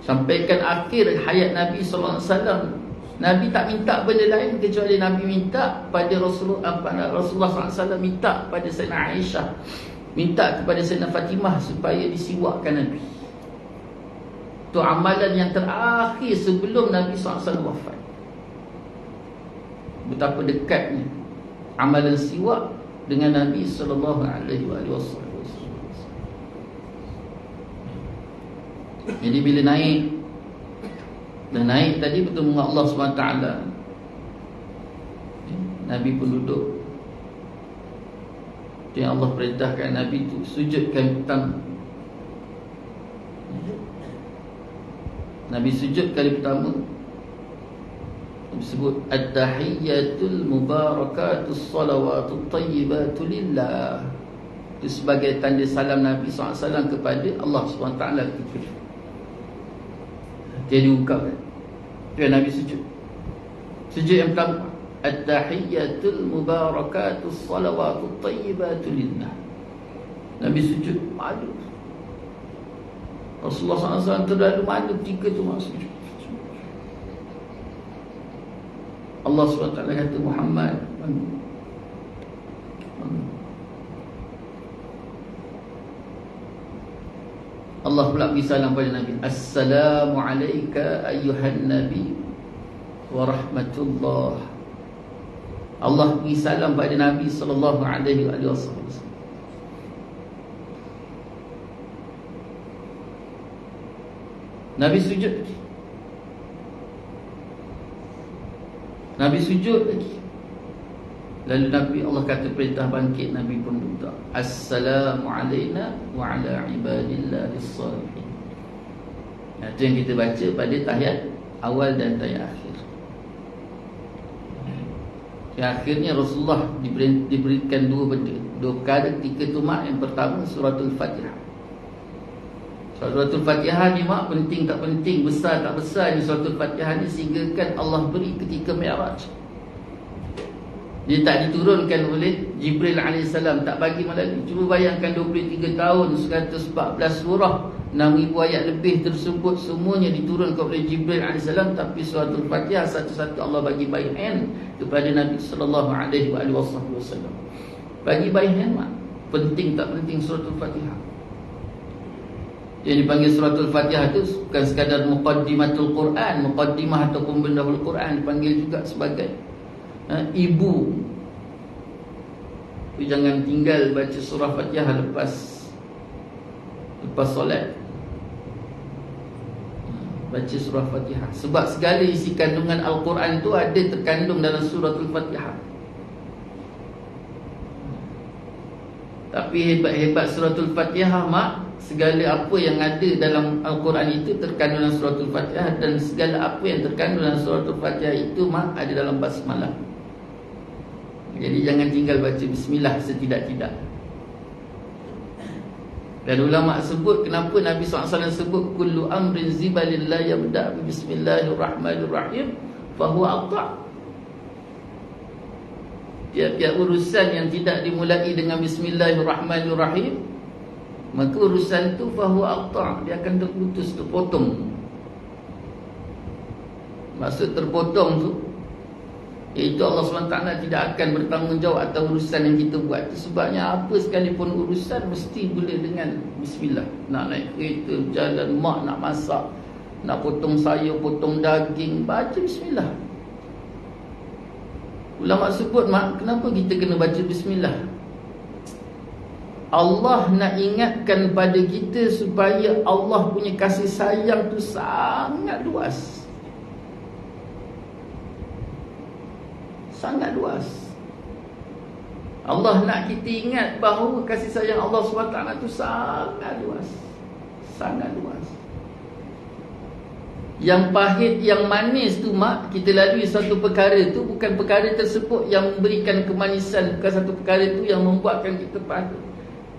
Sampaikan akhir hayat Nabi SAW, Nabi tak minta benda lain kecuali Nabi minta pada Rasulullah SAW, minta pada Sayyidina Aisyah, minta kepada Sayyidina Fatimah supaya disiwakkan Nabi. Itu amalan yang terakhir sebelum Nabi SAW wafat. Betapa dekatnya amalan siwak dengan Nabi SAW. Jadi bila naik tadi bertemu dengan Allah SWT, Nabi pun duduk. Itu yang Allah perintahkan Nabi itu sujudkan pertama. Nabi sujud kali pertama disebut at-tahiyyatul mubarakatus salawatut tayyibatu lillah. Itu sebagai tanda salam Nabi SAW kepada Allah SWT. Dia diungkapkan. Itu yang Nabi sujud. Sujud yang pertama, at-tahiyyatul mubarakatus salawatut tayyibatu lillah. Nabi sujud malu. Rasulullah SAW terlalu malu ketika itu masuk sujud. Allah SWT kata Muhammad, Allah pula beri salam pada Nabi, assalamu alayka ayyuhan nabi wa rahmatullah. Allah beri salam pada Nabi SAW. Nabi sujud lagi. Nabi sujud lagi. Lalu Nabi, Allah kata perintah bangkit, Nabi pun minta assalamu alayna wa ala ibadillahis salihin. Itu yang kita baca pada tahiyat awal dan tahiyat akhir. Yang akhirnya Rasulullah diberikan dua benda, dua perkara ketika itu mak. Yang pertama suratul Fatihah. Suratul Fatihah ni mak, penting tak penting, besar tak besar ni suratul Fatihah ni, sehingga kan Allah beri ketika Mi'raj. Dia tak diturunkan oleh Jibril AS, tak bagi melalui. Cuba bayangkan 23 tahun, 114 surah, 6,000 ayat lebih tersebut, semuanya diturunkan oleh Jibril AS. Tapi suratul Fatihah satu-satu Allah bagi by hand kepada Nabi SAW. Bagi by hand mak. Penting tak penting suratul Fatihah. Yang dipanggil suratul Fatihah itu bukan sekadar muqaddimatul Quran, muqaddimah ataupun pendahulu Quran, dipanggil juga sebagai ibu. Jangan tinggal baca surah Fatihah lepas solat. Baca surah Fatihah, sebab segala isi kandungan Al-Quran itu ada terkandung dalam suratul Fatihah. Tapi hebat-hebat suratul Fatihah mak, segala apa yang ada dalam Al-Quran itu terkandung dalam suratul Fatihah, dan segala apa yang terkandung dalam suratul Fatihah itu mak ada dalam basmalah. Jadi jangan tinggal baca bismillah setidak-tidak. Dan ulama sebut kenapa Nabi SAW sebut kullu amrin zibalin la yabda' bi bismillahirrahmanirrahim fahuwa aqta'. Tiap-tiap urusan yang tidak dimulai dengan bismillahirrahmanirrahim, maka urusan itu fahuwa aqta', dia akan terputus, terpotong. Maksud terpotong tu iaitu Allah SWT tidak akan bertanggungjawab atas urusan yang kita buat. Sebabnya apa sekalipun urusan mesti mula dengan bismillah. Nak naik kereta, jalan, mak nak masak, nak potong sayur, potong daging, baca bismillah. Ulama sebut, mak, kenapa kita kena baca bismillah? Allah nak ingatkan pada kita supaya Allah punya kasih sayang tu sangat luas. Sangat luas. Allah nak kita ingat bahawa kasih sayang Allah SWT tu sangat luas. Sangat luas. Yang pahit, yang manis tu, mak, kita lalui satu perkara tu, bukan perkara tersebut yang memberikan kemanisan, bukan satu perkara tu yang membuatkan kita pahit,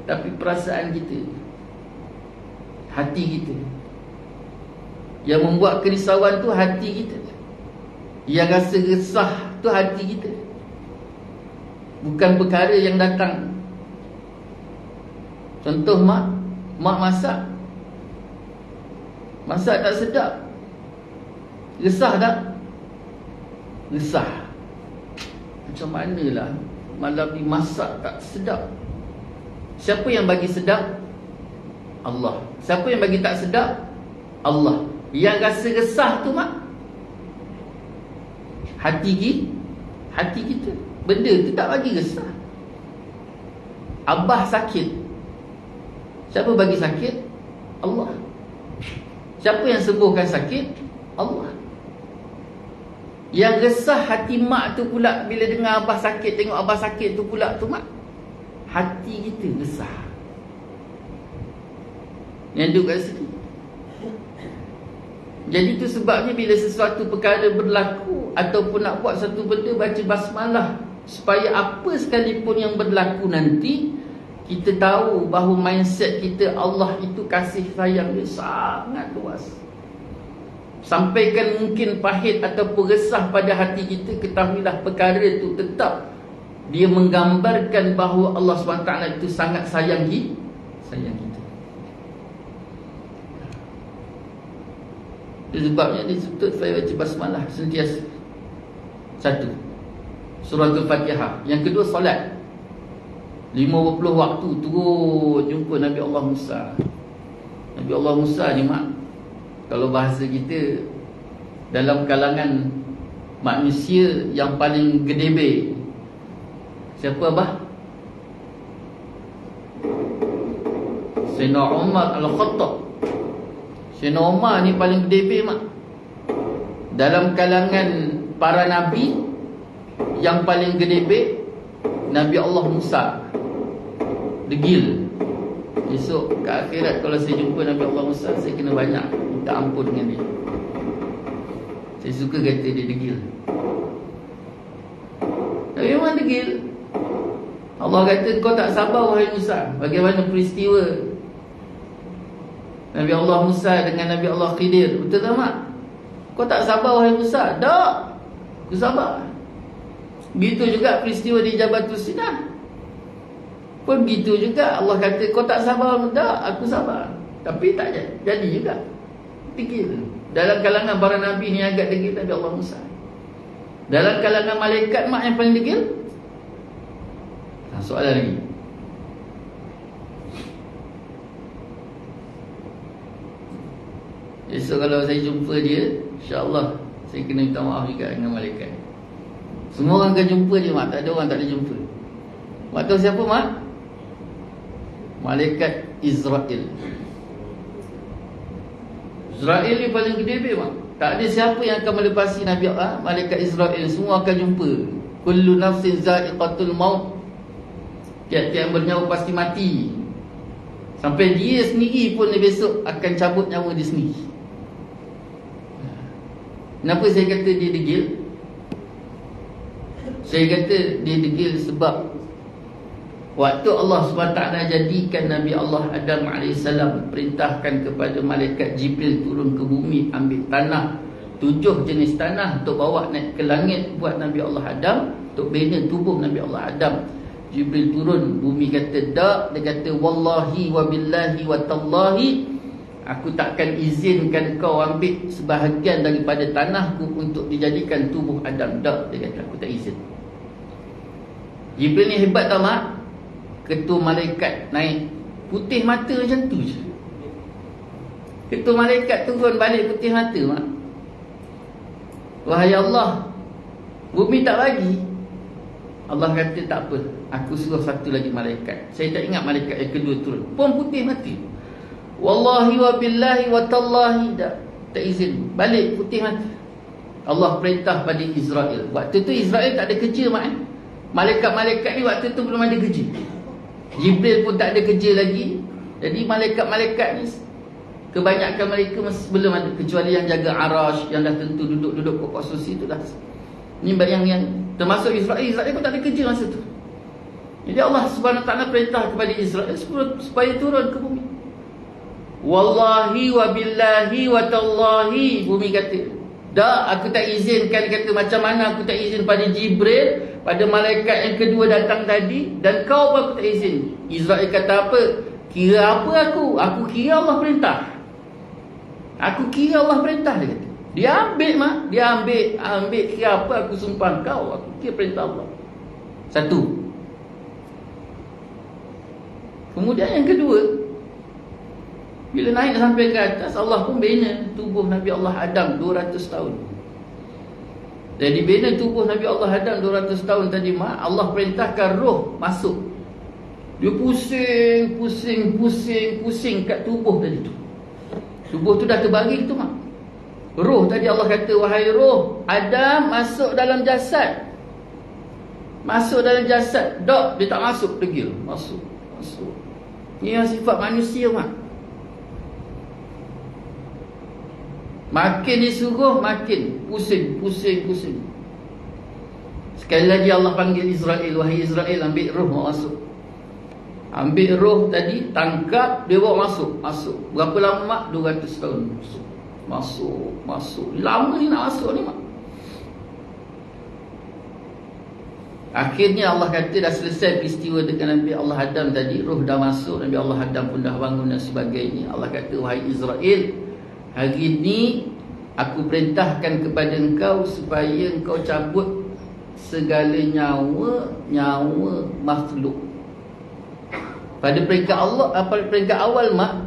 tapi perasaan kita, hati kita. Yang membuat kerisauan tu hati kita. Yang rasa resah tu hati kita, bukan perkara yang datang. Contoh, mak masak tak sedap, resah tak? Resah. Macam manalah malam ni masak tak sedap. Siapa yang bagi sedap? Allah. Siapa yang bagi tak sedap? Allah. Yang rasa resah tu, mak, hati kita. Benda tu tak bagi resah. Abah sakit, siapa bagi sakit? Allah. Siapa yang sembuhkan sakit? Allah. Yang resah hati mak tu pula bila dengar abah sakit, tengok abah sakit tu pula tu, mak, hati kita resah. Yang duduk kat situ. Jadi tu sebabnya bila sesuatu perkara berlaku ataupun nak buat satu benda, baca basmalah, supaya apa sekalipun yang berlaku nanti, kita tahu bahawa mindset kita, Allah itu kasih sayang dia sangat luas. Sampaikan mungkin pahit ataupun resah pada hati kita, ketahuilah perkara itu tetap dia menggambarkan bahawa Allah SWT itu sangat sayang kita. Itu sebabnya disebut supaya baca basmalah sentiasa. Satu, surah Al-Fatihah. Yang kedua, solat 50 waktu turut jumpa Nabi Allah Musa. Nabi Allah Musa ni, mak, kalau bahasa kita, dalam kalangan manusia yang paling gedebe. Siapa, abah? Sayyidina Umar Al-Khattab. Sayyidina Umar ni paling gedebe, mak. Dalam kalangan para nabi, yang paling gedebe Nabi Allah Musa. Degil. Esok ke akhirat kalau saya jumpa Nabi Allah Musa, saya kena banyak minta ampun dengan dia. Saya suka kata dia degil. Tapi memang degil. Allah kata, kau tak sabar wahai Musa. Bagaimana peristiwa Nabi Allah Musa dengan Nabi Allah Khidir? Betul tak, mak? Kau tak sabar wahai Musa? Tak, aku sabar. Begitu juga peristiwa di Jabatul Sinah pun begitu juga. Allah kata, kau tak sabar? Tak, aku sabar. Tapi tak jadi juga. Degil. Dalam kalangan para nabi ni agak degil Nabi Allah Musa. Dalam kalangan malaikat, mak, yang paling degil? Soalan lagi. Esok kalau saya jumpa dia, insya-Allah saya kena minta maaf juga dengan malaikat. Semua orang akan jumpa dia, mak. Tak ada orang tak boleh jumpa. Mak tahu siapa, mak? Malaikat Israel. Israel ni paling gede, mak. Tak ada siapa yang akan melepasi Nabi Allah, malaikat Israel. Semua akan jumpa. Kullu nafsin za'iqatul maut. Tiap-tiap yang bernyawa pasti mati. Sampai dia sendiri pun besok akan cabut nyawa dia sendiri. Kenapa saya kata dia degil? Saya kata dia degil sebab waktu Allah SWT jadikan Nabi Allah Adam AS, perintahkan kepada malaikat Jibril turun ke bumi, ambil tanah, 7 jenis tanah untuk bawa naik ke langit buat Nabi Allah Adam, untuk bina tubuh Nabi Allah Adam. Jibril turun, bumi kata tak. Dia kata wallahi wa billahi wa tallahi Aku takkan izinkan kau ambil sebahagian daripada tanahku untuk dijadikan tubuh Adam. Tak, dia kata, aku tak izin. Jibril ni hebat tau mak. Ketua malaikat naik putih mata macam tu je. Ketua malaikat turun balik putih mata mak. Wahai Allah, bumi tak bagi. Allah kata tak apa, aku suruh satu lagi malaikat. Saya tak ingat malaikat yang kedua turun, pun putih mati. Wallahi wa billahi wa tallahi, tak izin. Balik putih mati. Allah perintah pada Israel. Waktu tu Israel tak ada kerja mak. Malaikat-malaikat ni waktu tu belum ada kerja. Jibril pun tak ada kerja lagi. Jadi malaikat-malaikat ni kebanyakan mereka masih belum ada, kecuali yang jaga arash, yang dah tentu duduk pokok susi tu dah. Ni yang termasuk Israel pun tak ada kerja masa tu. Jadi Allah Subhanahu Taala perintah kepada Israel supaya turun ke bumi. Wallahi wa billahi wa tallahi, bumi kata, dah, aku tak izinkan. Kata, macam mana aku tak izin pada Jibril, pada malaikat yang kedua datang tadi, dan kau pun aku tak izin. Israel kata apa? Kira apa aku? Aku kira Allah perintah. Aku kira Allah perintah, dia kata. Dia ambil mak, dia ambil kira apa? Aku sumpah kau, aku kira perintah Allah. Satu. Kemudian yang kedua, bila naik sampai ke atas, Allah pun bina tubuh Nabi Allah Adam 200 tahun. Jadi bina tubuh Nabi Allah Adam 200 tahun tadi mak, Allah perintahkan roh masuk. Dia pusing kat tubuh tadi tu. Tubuh tu dah terbagi tu mak. Roh tadi Allah kata, wahai roh Adam, masuk dalam jasad. Masuk dalam jasad. Dok, dia tak masuk, degil. Masuk. Ini yang sifat manusia mak. Makin disuruh, makin pusing. Sekali lagi Allah panggil Israel, wahai Israel, ambil roh masuk. Ambil roh tadi, tangkap, dia bawa masuk. Berapa lama mak? 200 tahun. Masuk. Lama ni nak masuk ni mak. Akhirnya Allah kata dah selesai peristiwa dengan Nabi Allah Adam tadi. Roh dah masuk, Nabi Allah Adam pun dah bangun dan sebagainya. Allah kata, wahai Israel, hari ini aku perintahkan kepada engkau supaya engkau cabut segala nyawa makhluk. Pada peringkat awal mak,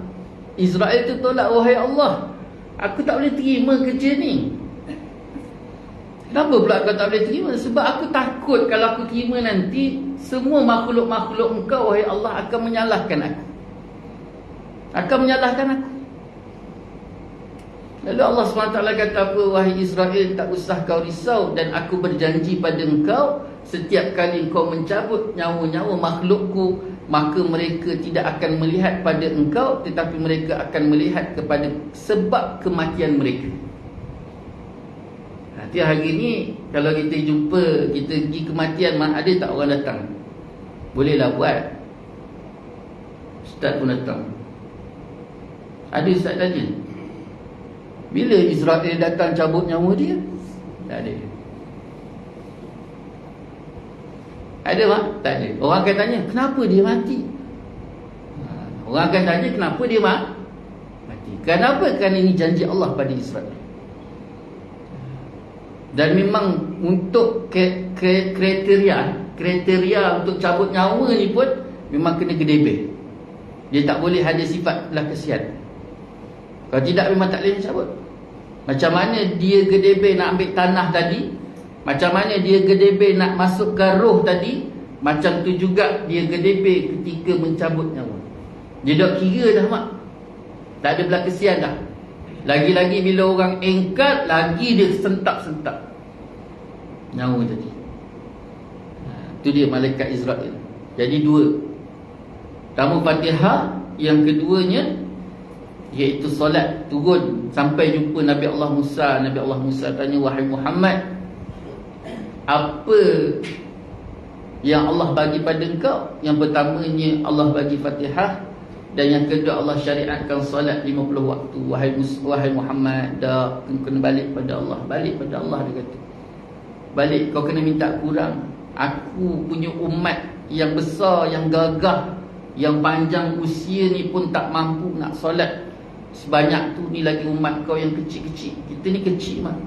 Israel tu tolak, wahai Allah, aku tak boleh terima kerja ni. Kenapa pula kau tak boleh terima? Sebab aku takut kalau aku terima nanti, semua makhluk-makhluk engkau, wahai Allah, akan menyalahkan aku. Lalu Allah SWT kata apa? Wahai Israel, tak usah kau risau, dan aku berjanji pada engkau, setiap kali engkau mencabut nyawa-nyawa makhlukku, maka mereka tidak akan melihat pada engkau, tetapi mereka akan melihat kepada sebab kematian mereka. Nanti hari ni kalau kita jumpa, kita pergi kematian, ada tak orang datang? Bolehlah buat. Ustaz pun datang. Ada ustaz tanya, bila Israel datang cabut nyawa dia? Tak ada. Ada mak? Tak ada. Orang akan tanya, kenapa dia mati? Orang akan tanya, kenapa dia mati? Kenapa? Kerana ini janji Allah pada Israel. Dan memang untuk kriteria untuk cabut nyawa ni pun memang kena gedebeh. Dia tak boleh ada sifat belah kesian. Kalau tidak memang tak boleh cabut. Macam mana dia gedebeh nak ambil tanah tadi, macam mana dia gedebeh nak masukkan roh tadi, macam tu juga dia gedebeh ketika mencabut nyawa. Dia dah kira dah mak, tak ada belah kesian dah. Lagi-lagi bila orang engkar, lagi dia sentak-sentak nyawa tadi. Itu dia malaikat Israel. Jadi dua, pertama Fatihah, yang keduanya iaitu solat, turun sampai jumpa Nabi Allah Musa. Nabi Allah Musa tanya, wahai Muhammad, apa yang Allah bagi pada engkau? Yang pertamanya Allah bagi Fatihah, dan yang kedua Allah syariatkan solat 50 waktu. Wahai Muhammad, dah kena balik pada Allah. Balik pada Allah, dia kata. Balik, kau kena minta kurang. Aku punya umat yang besar, yang gagah, yang panjang usia ni pun tak mampu nak solat sebanyak tu, ni lagi umat kau yang kecil-kecil. Kita ni kecil mak.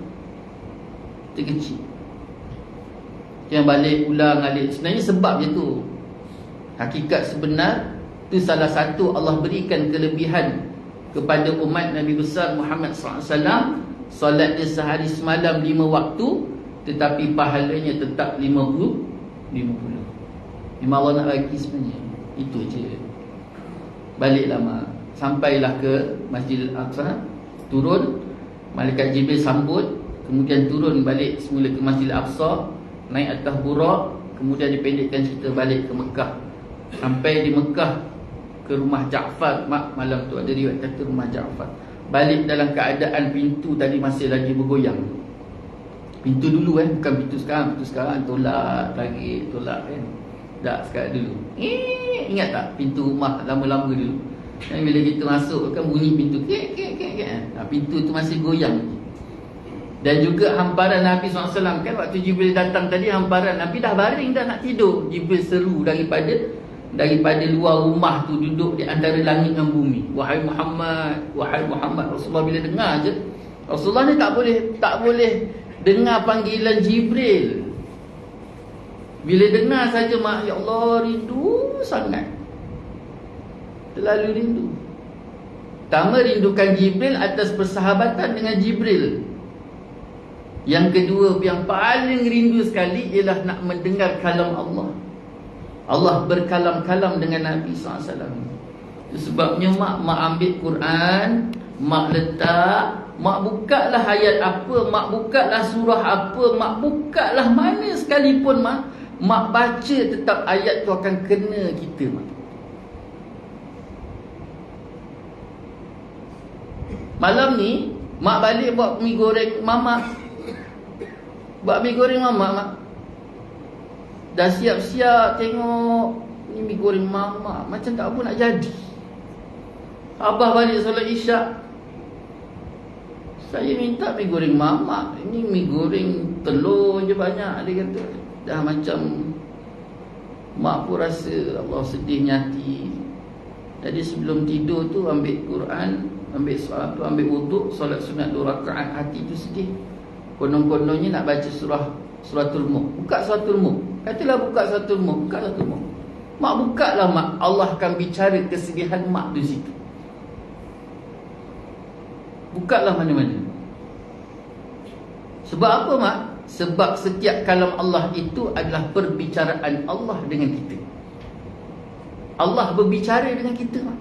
Kita kecil. Yang balik ulang alik. Sebenarnya sebab je tu. Hakikat sebenar tu salah satu Allah berikan kelebihan kepada umat Nabi besar Muhammad SAW. Solat dia sehari semalam 5 waktu, tetapi pahalanya tetap 50. Memang Allah nak bagi sebenarnya. Itu je. Baliklah mak. Sampailah ke Masjid Al-Aqsa, turun, malaikat Jibril sambut, kemudian turun balik semula ke Masjid Al-Aqsa, naik atas Buraq, kemudian dipendekkan cerita balik ke Mekah. Sampai di Mekah ke rumah Ja'far, mak, malam tu ada riwayat kata rumah Ja'far. Balik dalam keadaan pintu tadi masih lagi bergoyang. Pintu dulu bukan pintu sekarang. Pintu sekarang tolak lagi, tolak kan. Tak, sekarang dulu. Ingat tak pintu rumah lama-lama dulu? Dan bila kita masuk kan bunyi pintu kek. Pintu tu masih goyang. Dan juga hamparan Nabi SAW kan, waktu Jibril datang tadi, hamparan Nabi dah baring dah nak tidur. Jibril seru daripada luar rumah tu, duduk di antara langit dan bumi. Wahai Muhammad. Rasulullah bila dengar je, Rasulullah ni tak boleh dengar panggilan Jibril. Bila dengar saja mak, ya Allah, rindu sangat. Terlalu rindu. Pertama, rindukan Jibril atas persahabatan dengan Jibril. Yang kedua, yang paling rindu sekali ialah nak mendengar kalam Allah. Allah berkalam-kalam dengan Nabi SAW. Itu sebabnya mak ambil Quran, mak letak, mak buka lah ayat apa, mak buka lah surah apa, mak buka lah mana sekalipun mak baca tetap ayat tu akan kena kita mak. Malam ni mak balik buat mi goreng mama. Buat mi goreng mama mak. Dah siap-siap tengok ni mi goreng mama, macam tak apa nak jadi. Abah balik solat Isyak, saya minta mi goreng mama. Ini mi goreng telur je banyak, dia kata. Dah macam mak pun rasa Allah sedihnya hati. Jadi sebelum tidur tu ambil Quran, ambil wuduk, solat sunat 2 rakaat, hati tu sedih. Konon-kononnya nak baca suratul Mulk. Buka suratul Mulk. Katalah buka suratul Mulk, buka suratul Mulk. Mak buka lah mak, Allah akan bicara kesedihan mak di situ. Buka lah mana-mana. Sebab apa mak? Sebab setiap kalam Allah itu adalah perbicaraan Allah dengan kita. Allah berbicara dengan kita mak.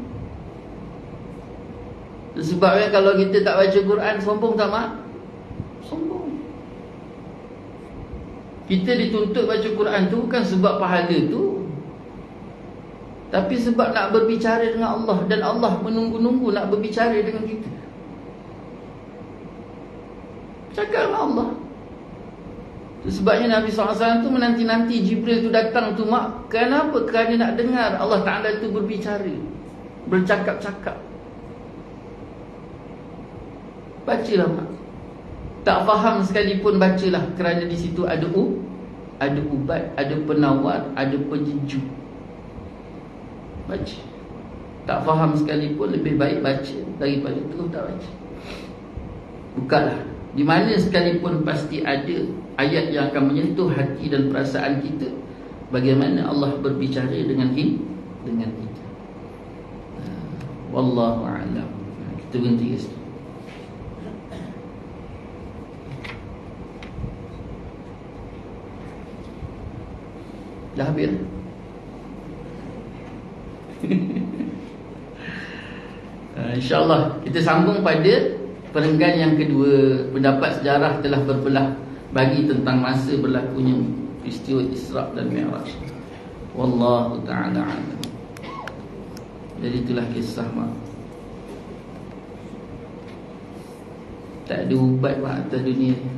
Sebabnya kalau kita tak baca Quran, sombong tak mak? Sombong. Kita dituntut baca Quran tu bukan sebab pahala tu, tapi sebab nak berbicara dengan Allah. Dan Allah menunggu-nunggu nak berbicara dengan kita. Cakap dengan Allah. Sebabnya Nabi SAW tu menanti-nanti Jibril tu datang tu mak. Kenapa? Kerana nak dengar Allah Ta'ala tu berbicara, bercakap-cakap. Bacalah mak. Tak faham sekalipun bacalah, kerana di situ ada ubat, ada penawar, ada penjeju. Baca. Tak faham sekalipun lebih baik baca daripada terus tak baca. Bukalah. Di mana sekalipun pasti ada ayat yang akan menyentuh hati dan perasaan kita. Bagaimana Allah berbicara dengan kita. Wallahu a'lam. Kita berhenti ke situ. Dah habis. InsyaAllah kita sambung pada perenggan yang kedua. Pendapat sejarah telah berbelah bagi tentang masa berlakunya peristiwa Isra' dan Mi'raj. Wallahu ta'ala a'lam. Jadi itulah kisah mak. Tak ada ubat mak atas dunia ni,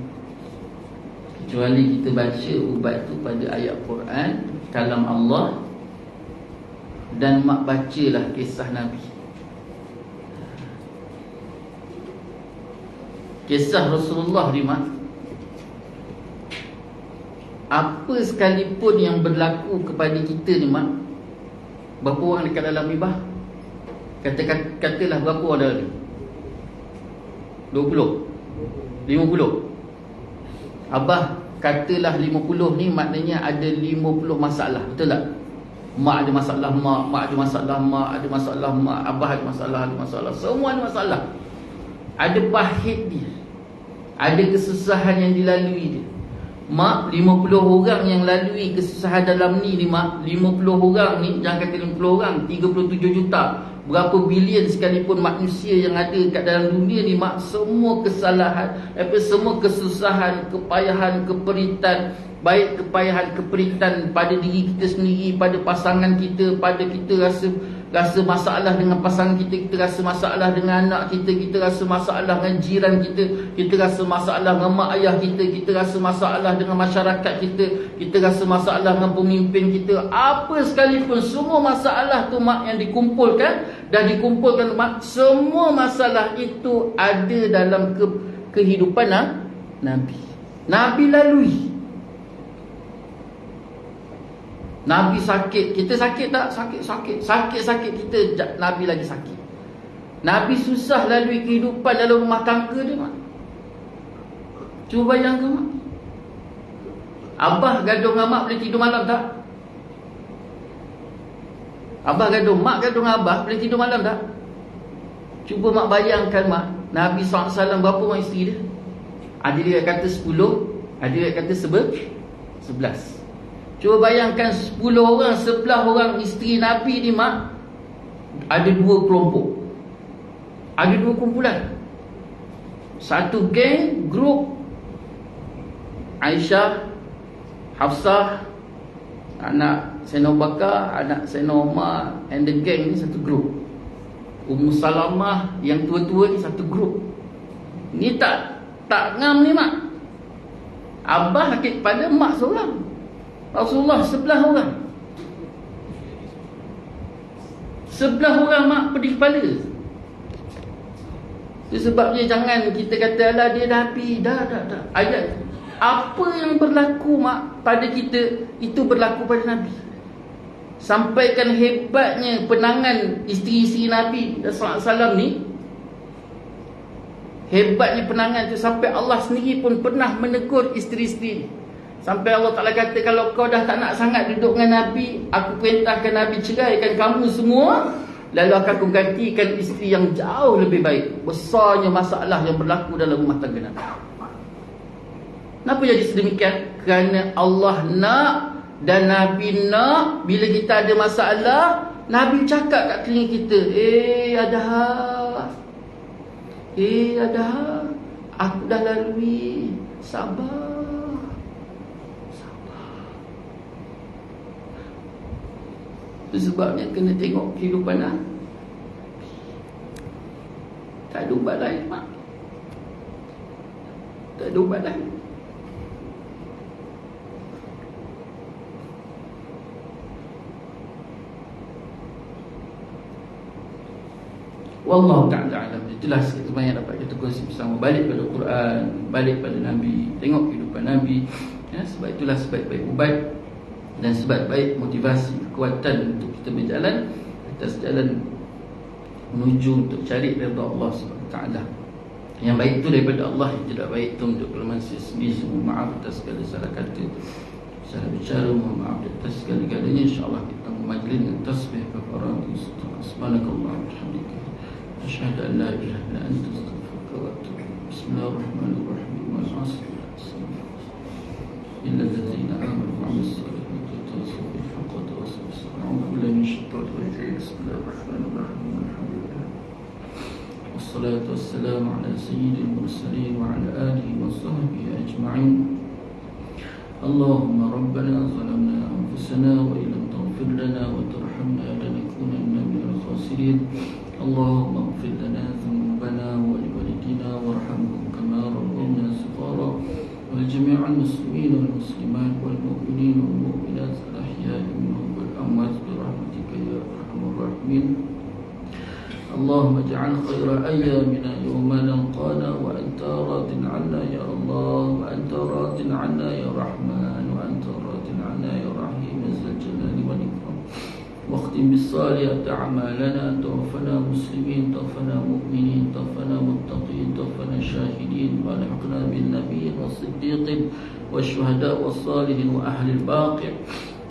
kecuali kita baca ubat tu pada ayat Quran, kalam Allah. Dan mak bacalah kisah Nabi. Kisah Rasulullah ni mak, apa sekalipun yang berlaku kepada kita ni mak. Berapa orang dekat dalam ibah? Katalah berapa orang dalam ni? 20? 50? Abah katalah 50 ni maknanya ada 50 masalah. Betul tak? Mak ada masalah mak ada masalah mak, ada masalah mak, abah ada masalah, semua ada masalah. Ada pahit dia, ada kesusahan yang dilalui dia. Mak, 50 orang yang lalui kesusahan dalam ni mak, 50 orang ni, jangan kata 50 orang, 37 juta, berapa bilion sekalipun manusia yang ada kat dalam dunia ni mak, semua kesalahan, semua kesusahan, kepayahan, keperitan, baik kepayahan, keperitan pada diri kita sendiri, pada pasangan kita, pada kita rasa masalah dengan pasangan kita, kita rasa masalah dengan anak kita, kita rasa masalah dengan jiran kita, kita rasa masalah dengan mak ayah kita, kita rasa masalah dengan masyarakat kita, kita rasa masalah dengan pemimpin kita, apa sekalipun, semua masalah tu mak yang dikumpulkan mak, semua masalah itu ada dalam kehidupan Nabi lalui. Nabi sakit, kita sakit tak? Sakit kita, Nabi lagi sakit. Nabi susah lalui kehidupan dalam rumah tangga dia mak. Cuba bayangkan mak. Abah gaduh dengan mak boleh tidur malam tak? Abah gaduh, mak gaduh dengan abah boleh tidur malam tak? Cuba mak bayangkan mak, Nabi SAW berapa orang isteri dia? Ada dia kata 10, ada dia kata 11. Cuba bayangkan 10 orang, 11 orang isteri Nabi ni mak, ada 2 kelompok, ada 2 kumpulan. Satu geng, grup Aisyah, Hafsah, anak Sayyidina Abu Bakar, anak Sayyidina Umar, and the gang ni satu grup. Ummu Salamah yang tua-tua ni satu grup. Ni tak ngam ni mak. Abah sakit pada mak seorang, Rasulullah 11 orang. 11 orang mak pedih kepala. Itu sebabnya jangan kita kata alah dia Nabi. Dah. Ayat apa yang berlaku mak pada kita, itu berlaku pada Nabi. Sampaikan hebatnya penangan isteri-isteri Nabi SAW ni. Hebatnya penangan tu sampai Allah sendiri pun pernah menegur isteri-isteri. Sampai Allah Ta'ala kata, kalau kau dah tak nak sangat duduk dengan Nabi, aku perintahkan Nabi ceraikan kamu semua, lalu akan aku gantikan isteri yang jauh lebih baik. Besarnya masalah yang berlaku dalam rumah tangga Nabi. Kenapa jadi sedemikian? Kerana Allah nak dan Nabi nak. Bila kita ada masalah, Nabi cakap kat telinga kita, ada aku dah lalui, sabar. Itu sebabnya kena tengok kehidupan Nabi. Tak ada ubat lain mak. Tak ada ubat lain. Wallahu ta'ala alam. Itulah sebenarnya dapat kita kongsi bersama. Balik pada Quran, balik pada Nabi, tengok kehidupan Nabi, ya, sebab itulah sebaik-baik ubat dan sebaik-baik motivasi, kekuatan untuk kita berjalan atas jalan menuju untuk cari redha Allah SWT. Yang baik itu daripada Allah, yang tidak baik itu untuk kelemahan sendiri. Semua maaf atas segala salah kata, salah bicara, mohon maaf atas segala-galanya. InsyaAllah kita majlis dengan tasbih kafarat. Subhanakallah walhamdulillah, asyhadu an la ilaha illa anta, astaghfiruka wa atubu ilaik. Bismillahirrahmanirrahim. Wal 'asr illa allazina amanu wa 'amilus salihati والصلاة والسلام على سيد المرسلين وعلى آله وصحبه أجمعين. اللهم ربنا ظلمنا أنفسنا وإن لم تغفر لنا وترحمنا لنكونن من الخاسرين. اللهم اغفر لنا ذنوبنا ولوالدينا وارحمهم كما ربونا صغارا، ولجميع المسلمين والمسلمات والمؤمنين والمؤمنات الأحياء منهم والأموات برحمتك يا أرحم الراحمين. اللهم اجعل خير أيامنا يوم نلقانا وأنت راض عنا يا الله، وأنت راض عنا يا رحمن، وأنت راض عنا يا رحيم ذا الجلال والإكرام. واختم بالصالحات أعمالنا، توفنا مسلمين، توفنا مؤمنين، توفنا متقين، توفنا والصديقين والشهداء والصالحين وأهل الباقع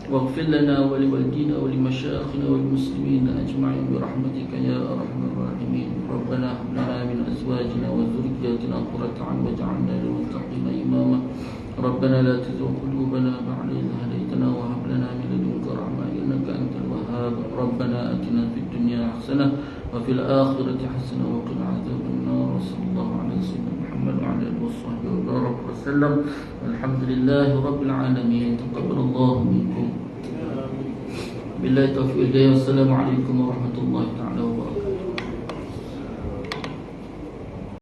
واغفر لنا ولوالدينا ولمشايخنا والمسلمين أجمعين برحمتك يا أرحم الراحمين. ربنا هب لنا من أزواجنا وذرياتنا قرة أعين واجعلنا للمتقين إماما. ربنا لا تزغ قلوبنا بعد إذ هديتنا وهب لنا من لدنك رحمة إنك أنت الوهاب. ربنا آتنا في الدنيا حسنة وفي الآخرة حسنة وقنا عذاب النار. وصلى الله على سيدنا محمد وعلى آله وصحبه وبارك وسلم. الحمد لله رب العالمين. تقبل الله منكم. بالله التوفيق. والسلام عليكم ورحمة الله تعالى وبركاته.